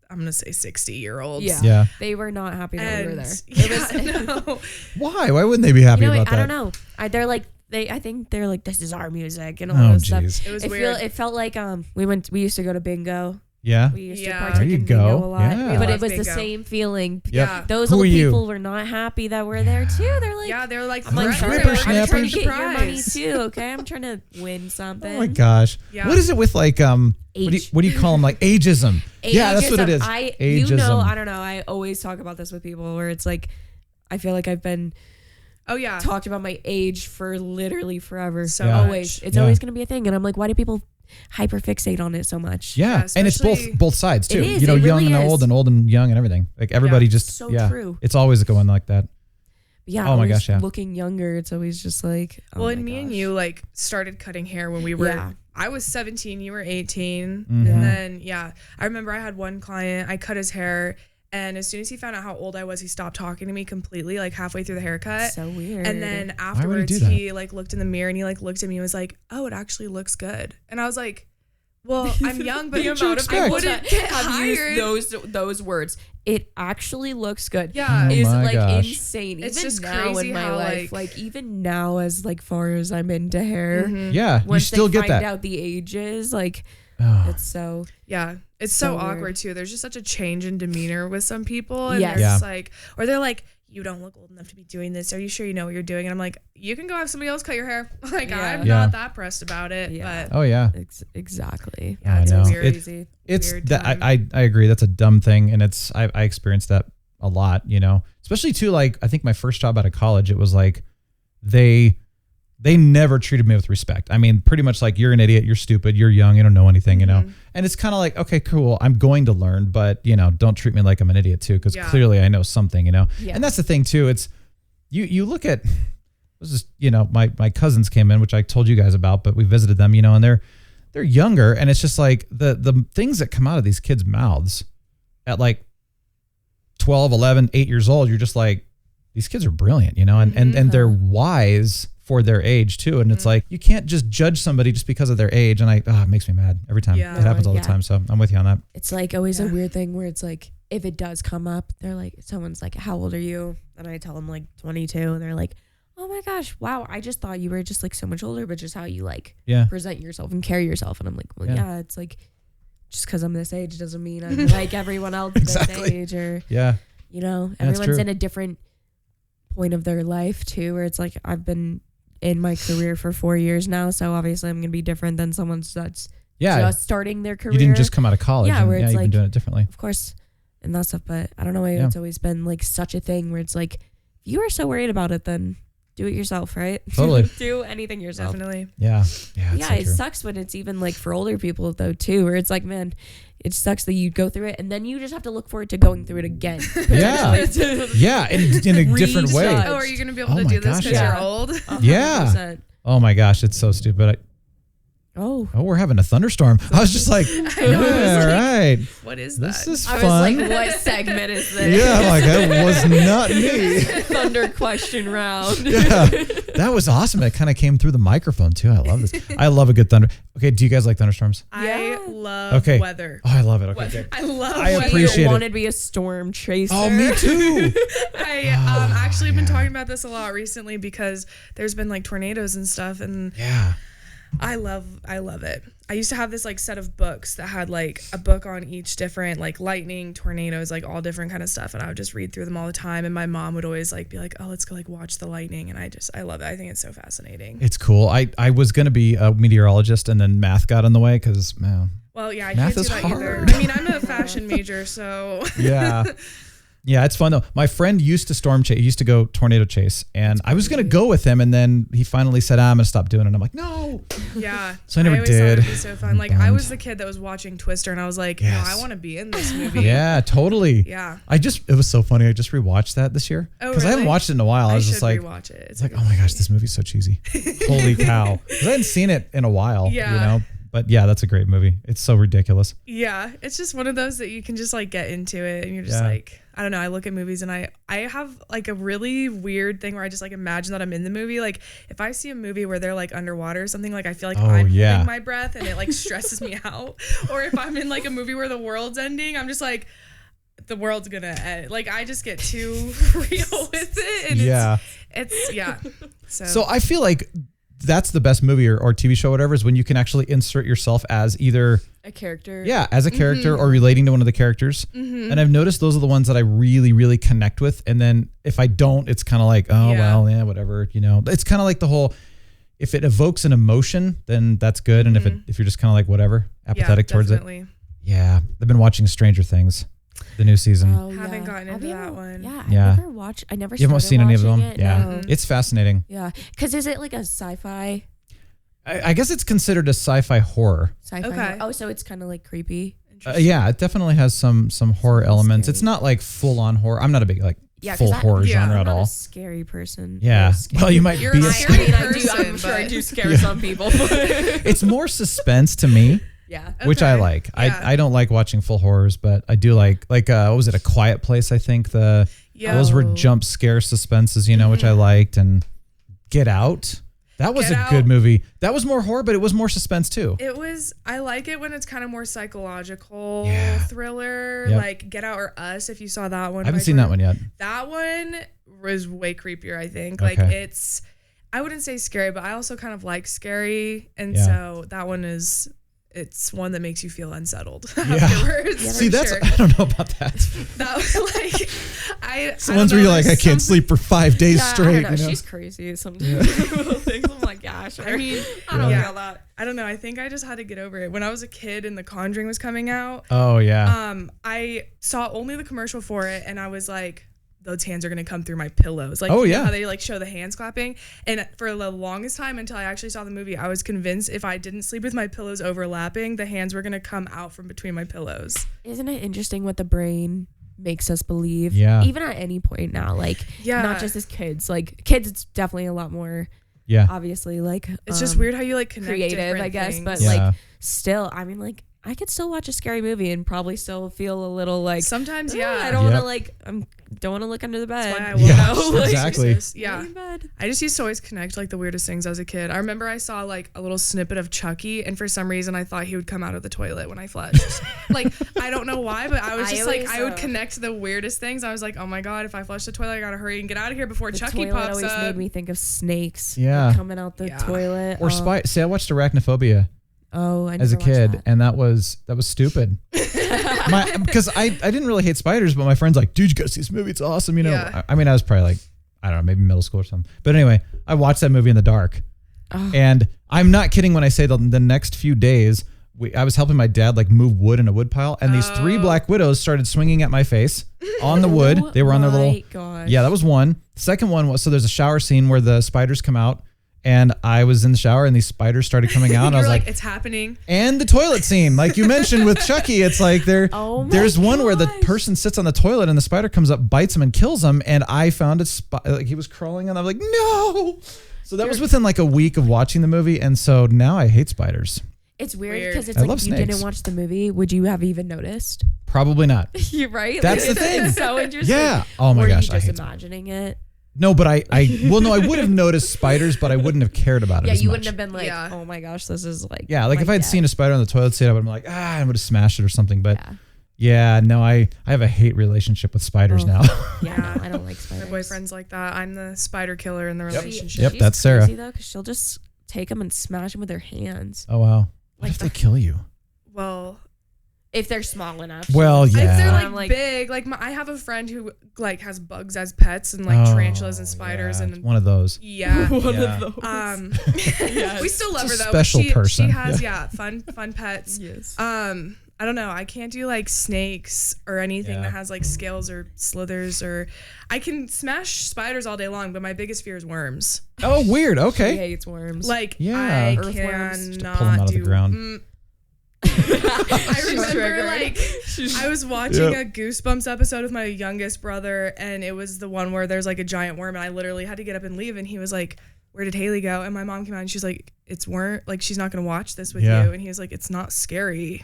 I'm going to say 60-year-olds. Yeah. They were not happy that we were there. No. Why wouldn't they be happy about that? I don't know. I think they're like, this is our music and all this stuff. It was weird. It felt like we used to go to bingo. Yeah. We used to partake in bingo a lot. Yeah. But it was bingo. the same feeling. Yeah. Those little people were not happy that we're there too. They're like, I'm trying to get your money too, okay? I'm trying to win something. Oh my gosh. Yeah. What is it with like what do you call them, like ageism? Yeah, that's what it is. Ageism. I don't know. I always talk about this with people where it's like I feel like I've been talked about my age for literally forever. So always. It's always going to be a thing. And I'm like, why do people hyperfixate on it so much? Yeah, and it's both sides too. It is, young really and old and young and everything. Like everybody just true. It's always going like that. Yeah. Oh my gosh. Yeah. Looking younger, it's always just like. Me and you like started cutting hair when we were. Yeah. I was 17, you were 18, mm-hmm. and then I remember I had one client. I cut his hair. And as soon as he found out how old I was, he stopped talking to me completely, like halfway through the haircut. So weird. And then afterwards, he like looked in the mirror and he like looked at me and was like, "Oh, it actually looks good." And I was like, "Well, I'm young, but I wouldn't get hired." Used those words. It actually looks good. Yeah, is like gosh. Insane. It's even just now crazy in my how life, like even now as like far as I'm into hair, yeah, you still get that. Once they find out the ages, like. It's so it's so awkward weird. too. There's just such a change in demeanor with some people, and yes. they're just like, or they're like, "You don't look old enough to be doing this. Are you sure you know what you're doing?" And I'm like, "You can go have somebody else cut your hair." Like I'm not that pressed about it. Yeah. But exactly. Yeah, it's weird. It's that I agree. That's a dumb thing, and it's I experienced that a lot. You know, especially too. Like I think my first job out of college, it was like they never treated me with respect. I mean, pretty much like, you're an idiot, you're stupid, you're young, you don't know anything, you know? And it's kind of like, okay, cool, I'm going to learn, but, you know, don't treat me like I'm an idiot too, because clearly I know something, you know? Yeah. And that's the thing too, it's, you look at, this is, you know, my cousins came in, which I told you guys about, but we visited them, you know, and they're younger, and it's just like, the things that come out of these kids' mouths at like 12, 11, 8 years old, you're just like, these kids are brilliant, you know? And they're wise for their age too, and it's like, you can't just judge somebody just because of their age, and it makes me mad every time. It happens all the time, so I'm with you on that. It's like always a weird thing where it's like, if it does come up, they're like, someone's like, "How old are you?" And I tell them like 22, and they're like, "Oh my gosh, wow, I just thought you were just like so much older, but just how you like present yourself and carry yourself." And I'm like, well, it's like, just because I'm this age doesn't mean I'm like everyone else this age, or you know, everyone's in a different point of their life too, where it's like, I've been in my career for 4 years now, so obviously I'm gonna be different than someone that's just starting their career. You didn't just come out of college. Where it's you've like, been doing it differently, of course, and that stuff. But I don't know why it's always been like such a thing where it's like, if you are so worried about it, then do it yourself, right? Totally. Do anything yourself. Definitely. Yeah. It sucks when it's even like for older people though too, where it's like, man, it sucks that you go through it and then you just have to look forward to going through it again. In a different way. Oh, are you gonna be able to do this because you're old? 100%. Oh my gosh, it's so stupid. We're having a thunderstorm. I was just like, all right. What is that? This is fun. I was like, what segment is this? Yeah, I'm like, that was not me. Thunder question round. Yeah, that was awesome. It kind of came through the microphone too. I love this. I love a good thunder. Okay, do you guys like thunderstorms? I love weather. Oh, I love it. Okay, good. I love I weather. appreciate it. I wanted to be a storm chaser. Oh, me too. I actually been talking about this a lot recently because there's been like tornadoes and stuff, and I love it. I used to have this like set of books that had like a book on each different like lightning, tornadoes, like all different kind of stuff, and I would just read through them all the time, and my mom would always like be like, "Oh, let's go like watch the lightning," and I love it. I think it's so fascinating. It's cool. I was going to be a meteorologist, and then math got in the way because, man. Well, yeah, I math can't do is that hard. either. I mean, I'm a fashion major, so Yeah, it's fun though. My friend used to go tornado chase, and I was gonna go with him, and then he finally said, "I'm gonna stop doing it." And I'm like, "No." Yeah. So I never always did. Thought it'd be so fun. Like I was the kid that was watching Twister, and I was like, "No, I want to be in this movie." Yeah, totally. Yeah. It was so funny. I just rewatched that this year because I haven't watched it in a while. I was just like, rewatch it. It's like, oh my gosh, this movie's so cheesy. Holy cow! Because I hadn't seen it in a while. Yeah. You know. But yeah, that's a great movie. It's so ridiculous. Yeah, it's just one of those that you can just like get into it, and you're just like, I don't know. I look at movies and I have like a really weird thing where I just like imagine that I'm in the movie. Like if I see a movie where they're like underwater or something, like I feel like I'm holding my breath and it like stresses me out. Or if I'm in like a movie where the world's ending, I'm just like, the world's gonna end. Like I just get too real with it. And it's So I feel like that's the best movie or TV show, whatever, is when you can actually insert yourself as either a character. Yeah, as a character or relating to one of the characters. And I've noticed those are the ones that I really, really connect with. And then if I don't, it's kind of like, whatever, you know. It's kind of like the whole, if it evokes an emotion, then that's good. And if you're just kind of like whatever, apathetic towards it. Yeah, I've been watching Stranger Things, the new season. Oh, haven't gotten into that one. Yeah, I never watched. I never. You haven't seen any of them? It, yeah, no. It's fascinating. Yeah, because is it like a sci-fi? I guess it's considered a sci-fi horror. Sci-fi. Okay. Horror. Oh, so it's kind of like creepy. Yeah, it definitely has some horror elements. It's not like full on horror. I'm not a big full horror genre at all. I'm not a scary person. Yeah. Well, you might be a scary person. I'm sure I do scare some people. It's more suspense to me. Yeah. Which I like. Yeah. I don't like watching full horrors, but I do like what was it, A Quiet Place, I think. Those were jump scare suspenses, you know, which I liked. And Get Out. That was a good movie. That was more horror, but it was more suspense too. It was. I like it when it's kind of more psychological thriller, like Get Out or Us. If you saw that one, I haven't seen that one yet. That one was way creepier, I think. Like it's, I wouldn't say scary, but I also kind of like scary, and so that one is. It's one that makes you feel unsettled afterwards. Yeah, see, I don't know about that. That was like, it's the ones where you're like, I can't sleep for 5 days straight. I don't know. She's crazy sometimes. I'm like, gosh. I mean, I don't feel that. I don't know. I think I just had to get over it. When I was a kid and The Conjuring was coming out. Oh yeah. I saw only the commercial for it, and I was like, those hands are going to come through my pillows. Like, you know how they like show the hands clapping. And for the longest time until I actually saw the movie, I was convinced if I didn't sleep with my pillows overlapping, the hands were going to come out from between my pillows. Isn't it interesting what the brain makes us believe? Yeah. Even at any point now, like not just as kids, like kids, it's definitely a lot more, obviously like, it's just weird how you like connect creative, I guess, things. but like still, I mean, like I could still watch a scary movie and probably still feel a little like sometimes, I don't want to like, don't want to look under the bed. That's why I will. Exactly. I just used to always connect like the weirdest things as a kid. I remember I saw like a little snippet of Chucky, and for some reason I thought he would come out of the toilet when I flushed. Like I don't know why, but I was just I would connect the weirdest things. I was like, oh my god, if I flush the toilet, I gotta hurry and get out of here before Chucky pops always up. Made me think of snakes. Yeah. Coming out the toilet. Or spiders. See, I watched Arachnophobia. Oh, I as a kid, and that was stupid. Because I didn't really hate spiders, but my friend's like, dude, you gotta see this movie. It's awesome. You know, I mean, I was probably like, I don't know, maybe middle school or something. But anyway, I watched that movie in the dark, and I'm not kidding when I say the next few days, I was helping my dad like move wood in a wood pile, and these 3 black widows started swinging at my face on the wood. They were on their little. Gosh. Yeah, that was one. The second one was, so there's a shower scene where the spiders come out. And I was in the shower and these spiders started coming out. And I was like, it's happening. And the toilet scene, like you mentioned with Chucky, it's like there's one where the person sits on the toilet and the spider comes up, bites him and kills him. And I found like he was crawling and I'm like, no. So that was within like a week of watching the movie. And so now I hate spiders. It's weird because it's like if you didn't watch the movie, would you have even noticed? Probably not. You're right. That's the thing. It's so interesting. Yeah. Oh my gosh. I hate imagining it. No, but I would have noticed spiders, but I wouldn't have cared about it. Yeah, as you much. Wouldn't have been like, oh my gosh, this is like. Yeah, like if I had seen a spider on the toilet seat, I would have been like, I would have smashed it or something. But no, I have a hate relationship with spiders now. Yeah, no, I don't like spiders. My boyfriend's like that. I'm the spider killer in the relationship. Yep, that's Sarah. Though, because she'll just take them and smash them with her hands. Oh wow! What if they kill you? Well. If they're small enough. Well, yeah. If they're like big, like I have a friend who like has bugs as pets and like tarantulas and spiders and one of those. Yeah, one of those. We still love her though. Special person. She has fun pets. Yes. I don't know. I can't do like snakes or anything that has like scales or slithers or. I can smash spiders all day long, but my biggest fear is worms. Oh, weird. Okay. She hates worms. Like I Earthworms. cannot pull them out do. Of the ground. I remember like I was watching a Goosebumps episode with my youngest brother, and it was the one where there's like a giant worm, and I literally had to get up and leave, and he was like, where did Haley go? And my mom came out and she's like, it's worm. Like, she's not going to watch this with you. And he was like, it's not scary.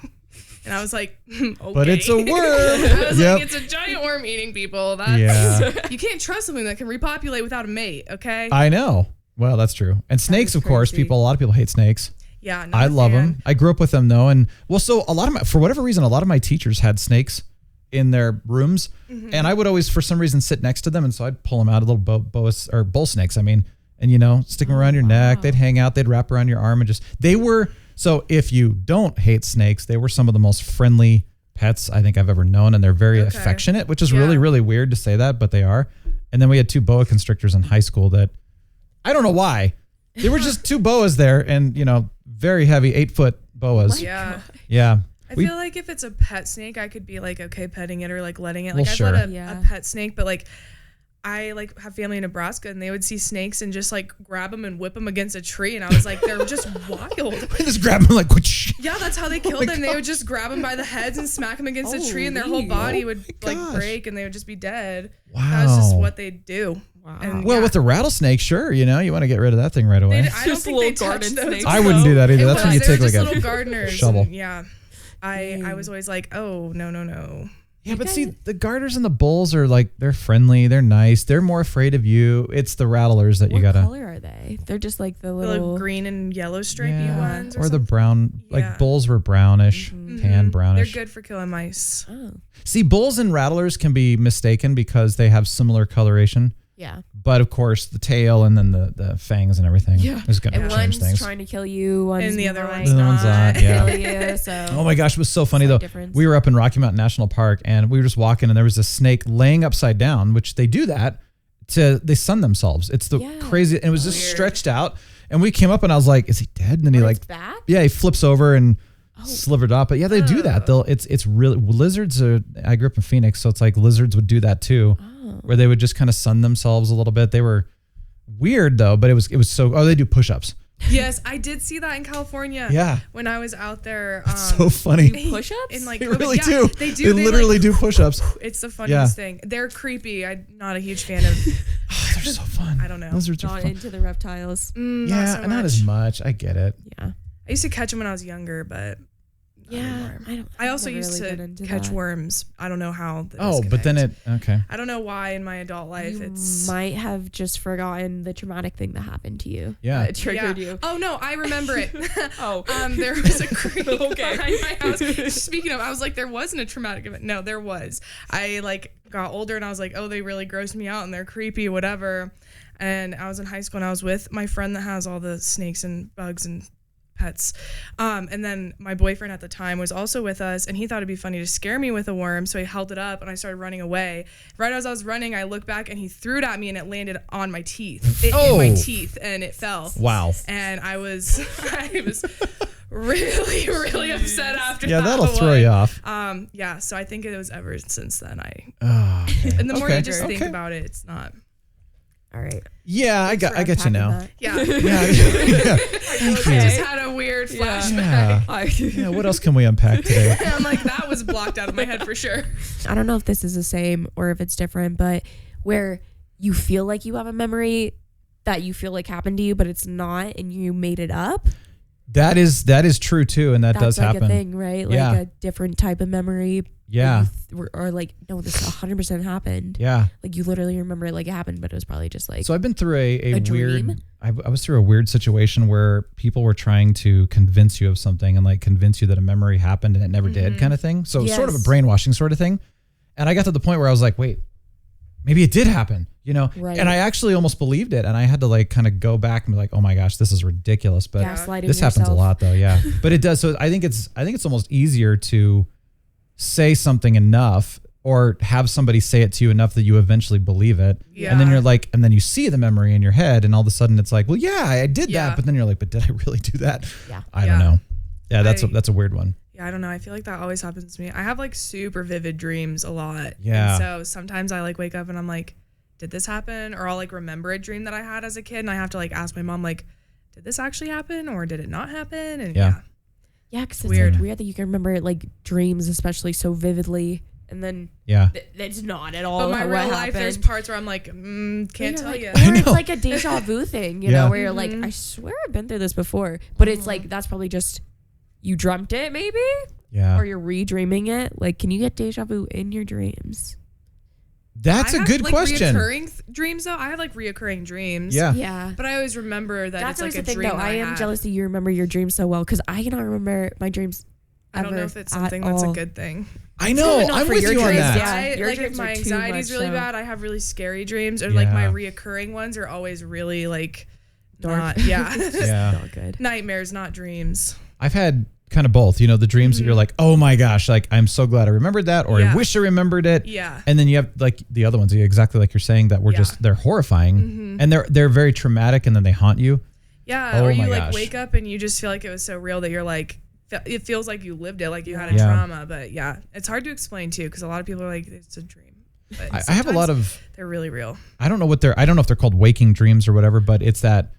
And I was like, okay. But it's a worm. I was like, it's a giant worm eating people. That's You can't trust something that can repopulate without a mate, okay? I know. Well, that's true. And snakes, of course, a lot of people hate snakes. Yeah, I love them. I grew up with them though. And well, so for whatever reason, a lot of my teachers had snakes in their rooms. And I would always, for some reason, sit next to them. And so I'd pull them out, little bull snakes, and, stick them around your neck. They'd hang out. They'd wrap around your arm and so if you don't hate snakes, they were some of the most friendly pets I think I've ever known. And they're very affectionate, which is really, really weird to say that, but they are. And then we had 2 boa constrictors in high school that I don't know why. They were just 2 boas there and, very heavy 8-foot boas. Yeah. Yeah. I feel like if it's a pet snake, I could be like, okay, petting it or like letting it. Like well, I've let a pet snake, but like I like have family in Nebraska and they would see snakes and just like grab them and whip them against a tree. And I was like, they're just wild. Just grab them like, whoosh. Yeah, that's how they killed them. They would just grab them by the heads and smack them against a tree and their whole body would like break and they would just be dead. Wow. That was just what they'd do. Wow. And, well, with the rattlesnake, sure, you want to get rid of that thing right away. I don't think they touched those. I wouldn't do that either. That's when you take like a little gardeners shovel. And, I was always like, oh, no. Yeah, but see, the garters and the bulls are like, they're friendly, they're nice, they're more afraid of you. It's the rattlers that you gotta. What color are they? They're just like the little green and yellow stripy ones, or the brown. Like bulls were brownish, tan brownish. They're good for killing mice. Oh. See, bulls and rattlers can be mistaken because they have similar coloration. Yeah. But of course, the tail and then the fangs and everything is going to change things. One's trying to kill you, and the other one's not. Kill you, so oh my gosh, it was so funny though. Difference. We were up in Rocky Mountain National Park and we were just walking and there was a snake laying upside down, which they do that they sun themselves. It's the crazy, and it was just stretched out. And we came up and I was like, is he dead? And then he he flips over and slivered up. But yeah, they do that. It's really lizards. I grew up in Phoenix, so it's like lizards would do that too. Where they would just kind of sun themselves a little bit. They were weird though, but it was so. They do push-ups. Yes, I did see that in California. Yeah, when I was out there. It's so funny. Push-ups? In like they really do. They do. They literally do push-ups. It's the funniest thing. They're creepy. I'm not a huge fan of. They're so fun. I don't know. Lizards not are fun. into the reptiles. Not as much. I get it. Yeah, I used to catch them when I was younger, but. Yeah, I also used to catch worms. I don't know how. But then I don't know why in my adult life you might have just forgotten the traumatic thing that happened to you. Yeah, it triggered you. Oh no, I remember it. There was a creek behind my house. Speaking of, I was like, there wasn't a traumatic event. No, there was. I like got older and I was like, oh, they really grossed me out and they're creepy, whatever. And I was in high school and I was with my friend that has all the snakes and bugs and pets. And then my boyfriend at the time was also with us and he thought it'd be funny to scare me with a worm. So he held it up and I started running away. Right as I was running, I looked back and he threw it at me and it landed on my teeth. It hit my teeth and it fell. Wow. And I was really, really upset after that. Yeah, that'll throw you off. So I think it was ever since then. Okay. And the more you just think about it, it's not. All right. Yeah, I get you now. Yeah. I just had a weird flashback. Yeah. What else can we unpack today? I'm like, that was blocked out of my head for sure. I don't know if this is the same or if it's different, but where you feel like you have a memory that you feel like happened to you, but it's not, and you made it up. That is true too, and that's does like happen. A thing, right? Like a different type of memory. Yeah. Or like, no, this 100% happened. Yeah. Like you literally remember it like it happened, but it was probably just like. So I've been through a weird. Dream? I was through a weird situation where people were trying to convince you of something and like convince you that a memory happened and it never did, kind of thing. So sort of a brainwashing sort of thing. And I got to the point where I was like, wait, maybe it did happen, Right. And I actually almost believed it. And I had to like kind of go back and be like, oh my gosh, this is ridiculous. But this happens a lot though. Yeah. But it does. So I think it's almost easier to say something enough or have somebody say it to you enough that you eventually believe it. Yeah. And then you're like, and then you see the memory in your head and all of a sudden it's like, well, yeah, I did that. But then you're like, but did I really do that? Yeah. I don't know. Yeah. That's a weird one. Yeah. I don't know. I feel like that always happens to me. I have like super vivid dreams a lot. Yeah. And so sometimes I like wake up and I'm like, did this happen? Or I'll like remember a dream that I had as a kid and I have to like ask my mom, like, did this actually happen or did it not happen? And Yeah, because it's weird. Like weird that you can remember like dreams, especially so vividly, and then it's not at all. But my what real life, happened. there's parts where I'm like, can't tell you. Or it's like a deja vu thing, you know, where you're like, I swear I've been through this before, but it's like that's probably just you dreamt it, maybe. Yeah. Or you're redreaming it. Like, can you get deja vu in your dreams? That's a good question. Reoccurring dreams, though. I have like reoccurring dreams. Yeah. Yeah. But I always remember that That's it's like a thing, dream. though. I am jealous that you remember your dreams so well, because I cannot remember my dreams. I don't know if it's something that's a good thing. I know. I'm with you on that. Yeah, like if my anxiety is really bad, I have really scary dreams, or like my reoccurring ones are always really like dark. Not good. Nightmares, not dreams. I've had kind of both, you know, the dreams that you're like, oh my gosh, like I'm so glad I remembered that, or I wish I remembered it. Yeah. And then you have like the other ones, exactly like you're saying, that were just, they're horrifying and they're very traumatic, and then they haunt you. Yeah. Or you like wake up and you just feel like it was so real that you're like, it feels like you lived it, like you had a trauma. But it's hard to explain too, because a lot of people are like, it's a dream. But I have a lot of, they're really real. I don't know if they're called waking dreams or whatever, but it's that,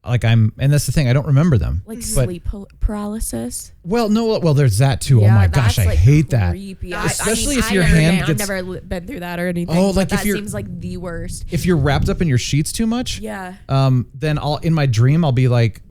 like and that's the thing, I don't remember them. Like sleep paralysis. Well, no, there's that too. Oh my gosh, I hate creepy. that. Especially if your hand gets. I've never been through that or anything. Oh, like that if you're, seems like the worst. If you're wrapped up in your sheets too much. Yeah. Then in my dream I'll be like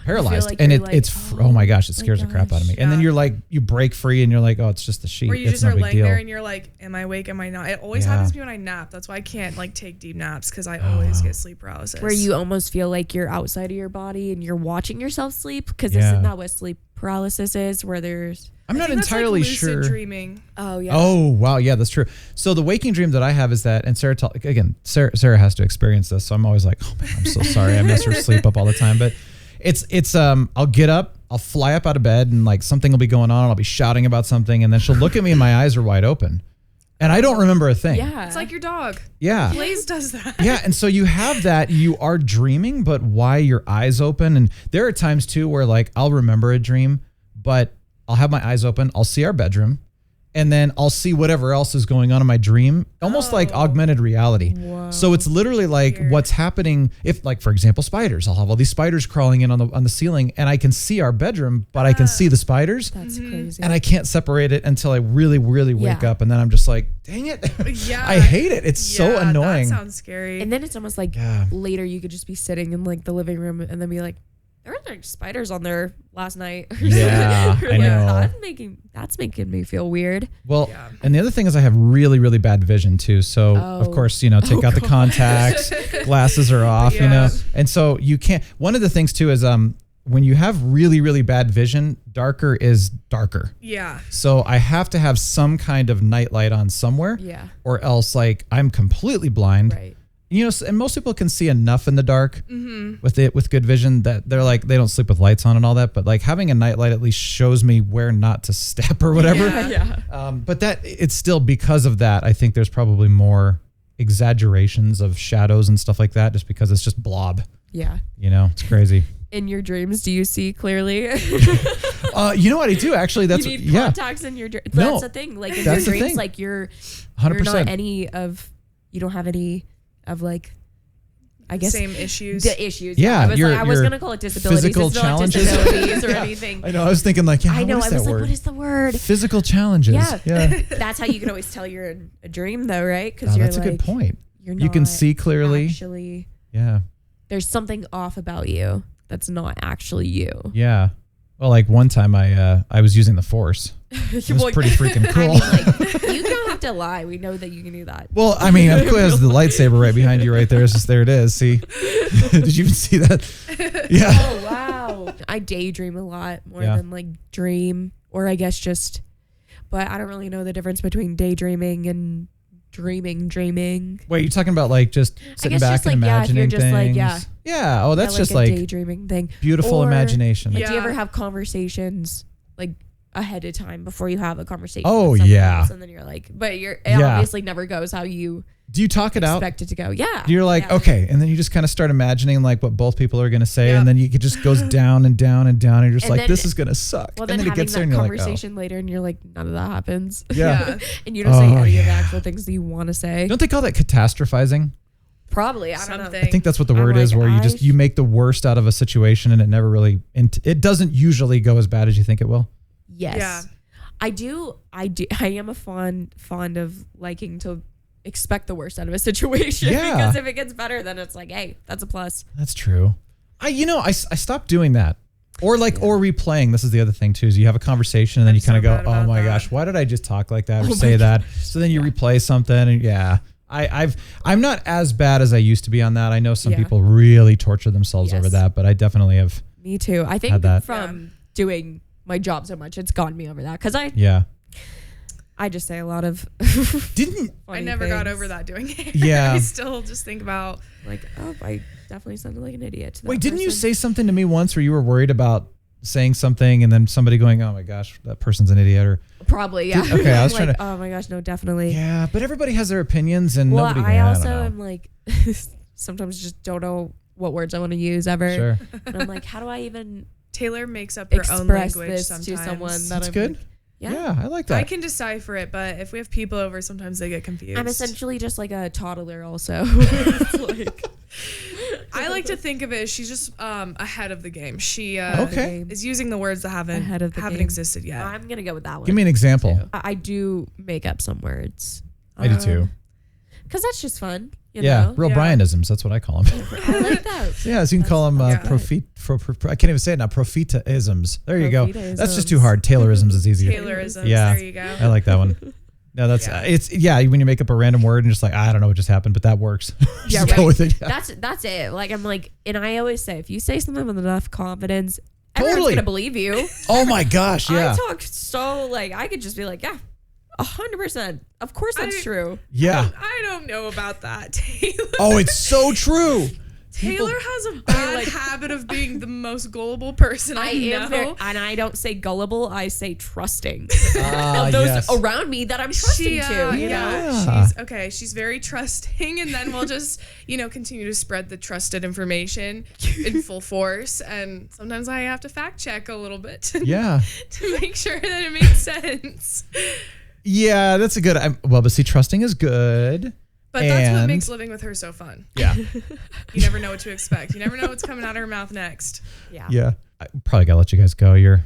paralyzed, like and it's oh my gosh, it scares the crap out of me. And then you're like, you break free and you're like, oh, it's just the sheet. Or you just are laying there and you're like, am I awake? Am I not? It always happens to me when I nap. That's why I can't like take deep naps, because I always get sleep paralysis. Where you almost feel like you're outside of your body and you're watching yourself sleep, because isn't that what sleep paralysis is? Where there's I'm not entirely like lucid sure. Dreaming. Oh yeah. Oh wow, yeah, that's true. So the waking dream that I have is that, and Sarah has to experience this, so I'm always like, oh man, I'm so sorry, I mess her sleep up all the time, but. It's I'll get up, I'll fly up out of bed, and like something will be going on, I'll be shouting about something, and then she'll look at me and my eyes are wide open. And I don't remember a thing. Yeah. It's like your dog. Yeah. Blaze does that. Yeah, and so you have that, you are dreaming, but why your eyes open? And there are times too where like I'll remember a dream, but I'll have my eyes open, I'll see our bedroom, and then I'll see whatever else is going on in my dream, almost like augmented reality. Whoa. So it's literally like what's happening. If, like, for example, spiders, I'll have all these spiders crawling in on the ceiling, and I can see our bedroom, but I can see the spiders. That's crazy. And I can't separate it until I really, really wake up, and then I'm just like, dang it. Yeah. I hate it. It's so annoying. That sounds scary. And then it's almost like later you could just be sitting in like the living room and then be like, there were like spiders on there last night. Yeah, I know. That's making me feel weird. Well, and the other thing is I have really, really bad vision too. So of course, you know, take out the contacts, glasses are off, you know, and so you can't. One of the things too is when you have really, really bad vision, darker is darker. Yeah. So I have to have some kind of night light on somewhere. Yeah. Or else like I'm completely blind. Right. You know, and most people can see enough in the dark with good vision that they're like, they don't sleep with lights on and all that. But like having a nightlight at least shows me where not to step or whatever. But that it's still, because of that, I think there's probably more exaggerations of shadows and stuff like that, just because it's just blob. Yeah. You know, it's crazy. In your dreams, do you see clearly? You know what I do actually? That's you need contacts in your dreams. That's the thing. Like in your dreams, like you're 100%. You don't have any of like, I guess same issues. The issues. Yeah, I was gonna call it disabilities. Physical challenges or anything. I know. I was thinking like, I know. I was like, what is the word? Physical challenges. Yeah. That's how you can always tell you're in a dream, though, right? Because that's like, a good point. You can see clearly. Actually, there's something off about you that's not actually you. Yeah. Well, like one time I was using the Force. It was pretty freaking cool. I mean, like, you don't have to lie. We know that you can do that. Well, I mean, of course, there's the lightsaber right behind you right there. It's just, there it is. See? Did you even see that? Yeah. Oh, wow. I daydream a lot more than like dream, or I guess just, but I don't really know the difference between daydreaming and dreaming. Wait, you're talking about like just sitting back just and like, imagining if you're just things? Like, yeah. Oh, that's like just a like daydreaming thing. Beautiful imagination. Like, do you ever have conversations like ahead of time before you have a conversation? Oh, with someone yeah. else, and then you're like, but it obviously never goes how you. Do you talk it out? Expect it to go. Yeah. You're like, okay. And then you just kind of start imagining like what both people are going to say. And then it just goes down and down and down. And you're just like, this is going to suck. Well, and then it gets there and you're conversation later and you're like, none of that happens. Yeah. And you don't say any of the actual things that you want to say. Don't they call that catastrophizing? Probably. I don't know. I think that's what the word is, where you make the worst out of a situation and it never really, it doesn't usually go as bad as you think it will. Yes. Yeah. I am a fond of liking to expect the worst out of a situation. Yeah. Because if it gets better, then it's like, hey, that's a plus. That's true. I stopped doing that. Or replaying. This is the other thing too, is you have a conversation and then you kind of go, oh my gosh, why did I just talk like that or say that? So then you replay something and I'm not as bad as I used to be on that. I know some people really torture themselves over that, but I definitely have. Me too. I think from doing my job so much, it's gotten me over that. Because I just say a lot of I never got over that doing it. Yeah. I still just think about like, I definitely sounded like an idiot to that Wait, didn't you person. say something to me once where you were worried about saying something and then somebody going, oh my gosh, that person's an idiot? Or probably, yeah. Okay, I was like, trying to. Oh my gosh, no, definitely. Yeah, but everybody has their opinions and nobody. I also don't know. am like, sometimes just don't know what words I want to use ever. Sure. And I'm like, how do I even Taylor makes up her own express language this sometimes. to someone that That's I'm good. like, Yeah, I like that. I can decipher it, but if we have people over, sometimes they get confused. I'm essentially just like a toddler also. It's like, I like to think of it as she's just ahead of the game. She Okay. is using the words that haven't game. existed yet. I'm going to go with that one. Give me an example. I do make up some words. I do too. Because that's just fun. You Yeah, know? real Brianisms. That's what I call them. I like that. Yeah, so you can call them I can't even say it now. Profita-isms. There you go. That's just too hard. Taylorisms is easier. Taylorisms. Yeah, There you go. I like that one. No, that's when you make up a random word and just like, I don't know what just happened, but that works. Just go with it. Yeah. That's it. Like I'm like, and I always say, if you say something with enough confidence, everyone's gonna believe you. Oh my gosh, yeah. I talk so like I could just be like, 100%. Of course that's true. Yeah. I don't know about that, Taylor. Oh, it's so true. Taylor has a bad habit of being the most gullible person I know. And I don't say gullible, I say trusting. Of those around me that I'm trusting to. You know? She's very trusting, and then we'll just, continue to spread the trusted information in full force. And sometimes I have to fact check a little bit to make sure that it makes sense. Yeah, that's a good. But see, trusting is good. But that's what makes living with her so fun. Yeah. You never know what to expect. You never know what's coming out of her mouth next. Yeah. Yeah. I probably got to let you guys go. You're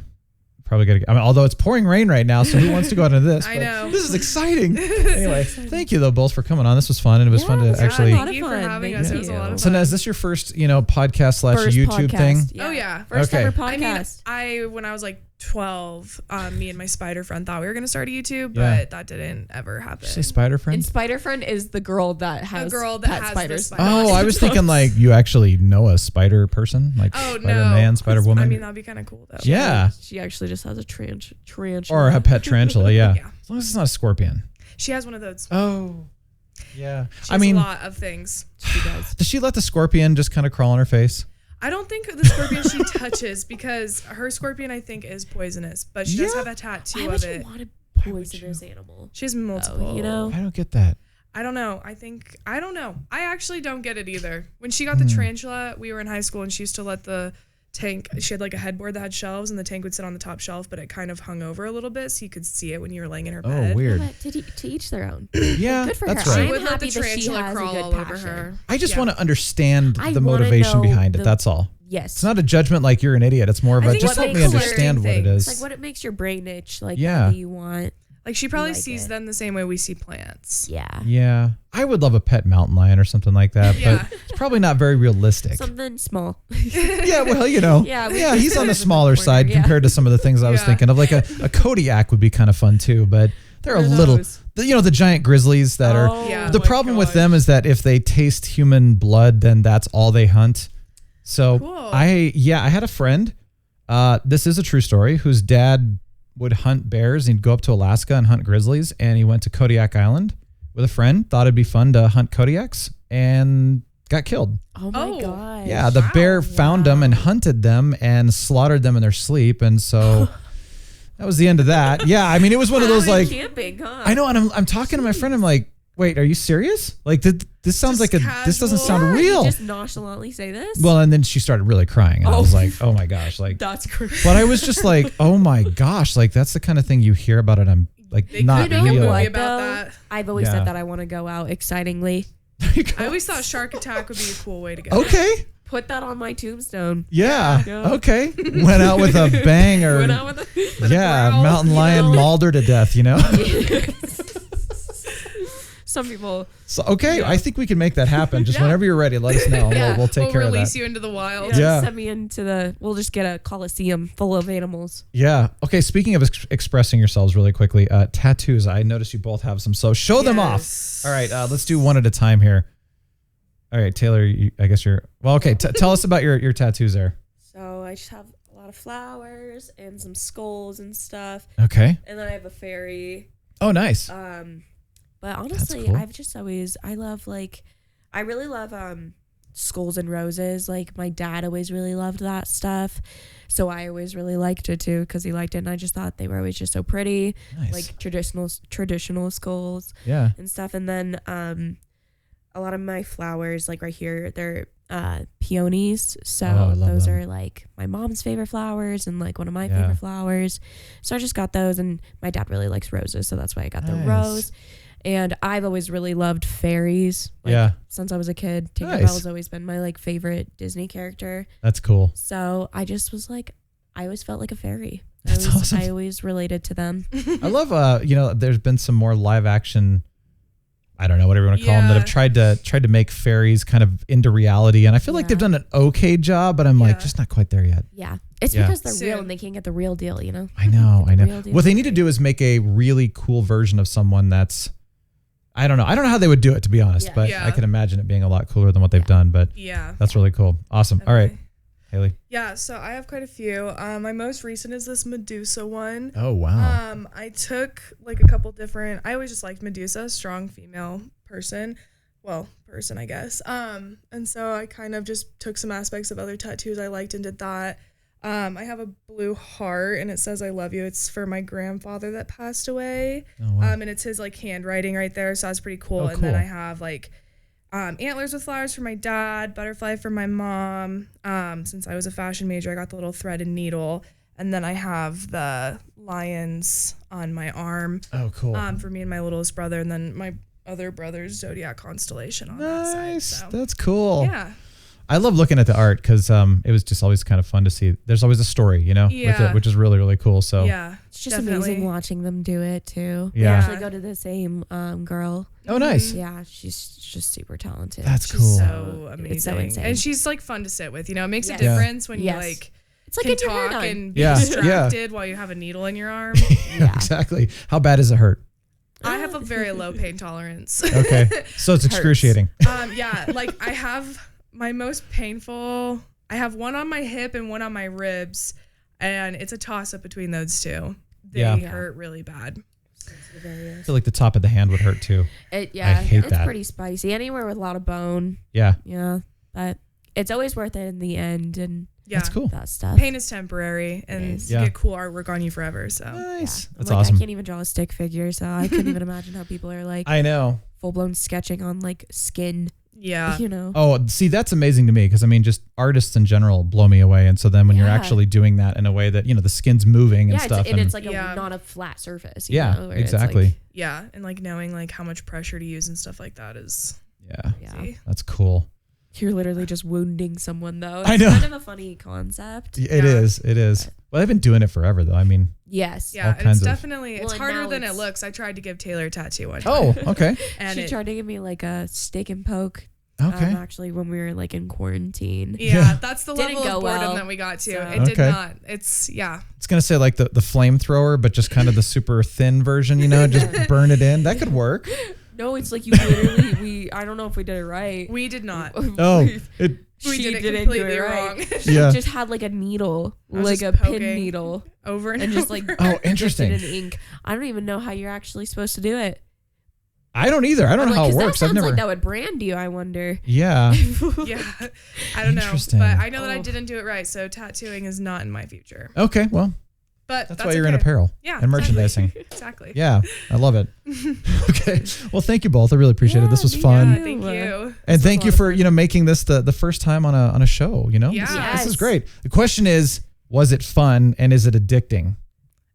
probably going to, although it's pouring rain right now, so who wants to go into this? I know. This is exciting. Anyway, thank you though both for coming on. This was fun, and it was fun to actually. Thank you for having us. It was a lot of fun. So now, is this your first, podcast / YouTube thing? Yeah. Oh yeah. First ever podcast. When I was like 12, me and my spider friend thought we were going to start a YouTube, but that didn't ever happen. Did you say spider friend? And spider friend is the girl that has spiders. Oh, I was thinking like you actually know a spider person, like Spider-Man, Spider-Woman. I mean, that'd be kind of cool though. Yeah. She actually just has a tarantula. Or a pet tarantula, yeah. As long as it's not a scorpion. She has one of those. Oh. Yeah. She has a lot of things. She does. Does she let the scorpion just kind of crawl on her face? I don't think the scorpion she touches, because her scorpion, I think, is poisonous, but she does have a tattoo of it. Why would you want a poisonous animal? She has multiple. I don't get that. I don't know. I don't know. I actually don't get it either. When she got the tarantula, we were in high school and she used to let the tank, she had like a headboard that had shelves and the tank would sit on the top shelf, but it kind of hung over a little bit so you could see it when you were laying in her bed. Oh, weird. To each their own. Yeah, good for that's her. right. She would let the tarantula crawl all over her. I just want to understand the motivation behind it. That's all. Yes. It's not a judgment like you're an idiot. It's more of a just let me understand what it is. It's like what it makes your brain itch. Like what do you want? Like she probably sees them the same way we see plants. Yeah. Yeah. I would love a pet mountain lion or something like that, but it's probably not very realistic. Something small. Yeah, well, yeah, he's on the smaller side compared to some of the things I was thinking of. Like a Kodiak would be kind of fun too, but they're a little, the giant grizzlies that are, the problem with them is that if they taste human blood, then that's all they hunt. So I had a friend, this is a true story, whose dad would hunt bears. He'd go up to Alaska and hunt grizzlies, and he went to Kodiak Island with a friend, thought it'd be fun to hunt Kodiaks, and got killed. Oh my God. Yeah, the bear found them and hunted them and slaughtered them in their sleep, and so that was the end of that. Yeah, I mean, it was one of those like camping, huh? I know, and I'm talking to my friend, I'm like, wait, are you serious? Like, this sounds just like casual. this doesn't sound real. You just nonchalantly say this? Well, and then she started really crying. And I was like, oh my gosh. Like, that's crazy. But I was just like, oh my gosh. Like, that's the kind of thing you hear about it. I'm like, not real. What, about that. I've always said that I want to go out excitingly. I always thought Shark Attack would be a cool way to go. Okay. Put that on my tombstone. Yeah. Okay. Went out with a bang or with yeah, growl, mountain lion mauled her to death, you know? Some people. So, okay, I think we can make that happen. Just whenever you're ready, let us know. We'll take care of that. We'll release you into the wild. Yeah. Send me into we'll just get a coliseum full of animals. Yeah. Okay, speaking of expressing yourselves really quickly, tattoos. I noticed you both have some, so show them off. All right, let's do one at a time here. All right, Taylor, I guess you're... Well, okay, tell us about your tattoos there. So I just have a lot of flowers and some skulls and stuff. Okay. And then I have a fairy. Oh, nice. But honestly, cool. I've just always... I really love skulls and roses. Like, my dad always really loved that stuff. So I always really liked it, too, because he liked it. And I just thought they were always just so pretty. Nice. Like, traditional skulls. Yeah. And stuff. And then... a lot of my flowers, like right here, they're peonies. So those are like my mom's favorite flowers and like one of my favorite flowers. So I just got those, and my dad really likes roses, so that's why I got the rose. And I've always really loved fairies. Like, since I was a kid, Tinkerbell's always been my like favorite Disney character. That's cool. So I just was like, I always felt like a fairy. That's awesome. I always related to them. I love, there's been some more live action, I don't know, whatever you want to call them, that have tried to make fairies kind of into reality. And I feel like they've done an okay job, but I'm like, just not quite there yet. Yeah. It's because they're real and they can't get the real deal, you know? I know. What they need to do is make a really cool version of someone that's, I don't know how they would do it, to be honest, but I can imagine it being a lot cooler than what they've done, but that's really cool. Awesome. Definitely. All right. Haley? Yeah, so I have quite a few. My most recent is this Medusa one. Oh, wow. I took like a couple different, I always just liked Medusa, strong female person. Well, person, I guess. And so I kind of just took some aspects of other tattoos I liked and did that. I have a blue heart and it says I love you. It's for my grandfather that passed away. Oh, wow. And it's his like handwriting right there. So that's pretty cool. And then I have like antlers with flowers for my dad, butterfly for my mom. Since I was a fashion major, I got the little thread and needle. And then I have the lions on my arm. Oh, cool. For me and my littlest brother. And then my other brother's zodiac constellation on that side. So. That's cool. Yeah. I love looking at the art because it was just always kind of fun to see. There's always a story, with it, which is really, really cool. So it's just amazing watching them do it too. Yeah. We actually go to the same girl. Oh, nice. Yeah, she's just super talented. That's cool. She's so amazing. It's so insane. And she's like fun to sit with. It makes a difference when you like it's like can get your hair talk done. and be distracted while you have a needle in your arm. Exactly. How bad does it hurt? I have a very low pain tolerance. Okay. So it's excruciating. Like I have my most painful, I have one on my hip and one on my ribs, and it's a toss up between those two. They hurt really bad. I feel like the top of the hand would hurt too. I hate that. It's pretty spicy. Anywhere with a lot of bone. Yeah. Yeah. But it's always worth it in the end. And that's cool. That stuff. Pain is temporary, and you get cool artwork on you forever. So nice. That's like, awesome. I can't even draw a stick figure, so I couldn't even imagine how people are like. I know. Full blown sketching on like skin. Yeah. Oh, see, that's amazing to me because just artists in general blow me away. And so then when you're actually doing that in a way that, the skin's moving and stuff. And it's like not a flat surface. You know, exactly. And like knowing like how much pressure to use and stuff like that is. Yeah. That's cool. You're literally just wounding someone though. It's I know. kind of a funny concept. It is. Well, they've been doing it forever though. yes. Yeah, and it's definitely, it's harder than it looks. I tried to give Taylor a tattoo one time. Oh, okay. And she tried to give me like a stick and poke. Okay. Actually, when we were like in quarantine. Yeah, that's the level of boredom that we got to. So. It did not. It's It's gonna say like the flamethrower, but just kind of the super thin version. Just burn it in. That could work. No, it's like you literally. I don't know if we did it right. We did not. Oh, we did it completely wrong. She just had like a needle, like a pin needle, over and just like interesting. In ink. I don't even know how you're actually supposed to do it. I don't either. I don't know how it works. I've never. Like that would brand you. I wonder. Yeah. I don't know, but I know that I didn't do it right. So tattooing is not in my future. Okay, well, but that's why you're in apparel. And merchandising. Exactly. Yeah, I love it. Okay, well, thank you both. I really appreciate it. This was fun. Yeah, thank you. And thank you for making this the first time on a show. Yeah, this is great. The question is, was it fun and is it addicting?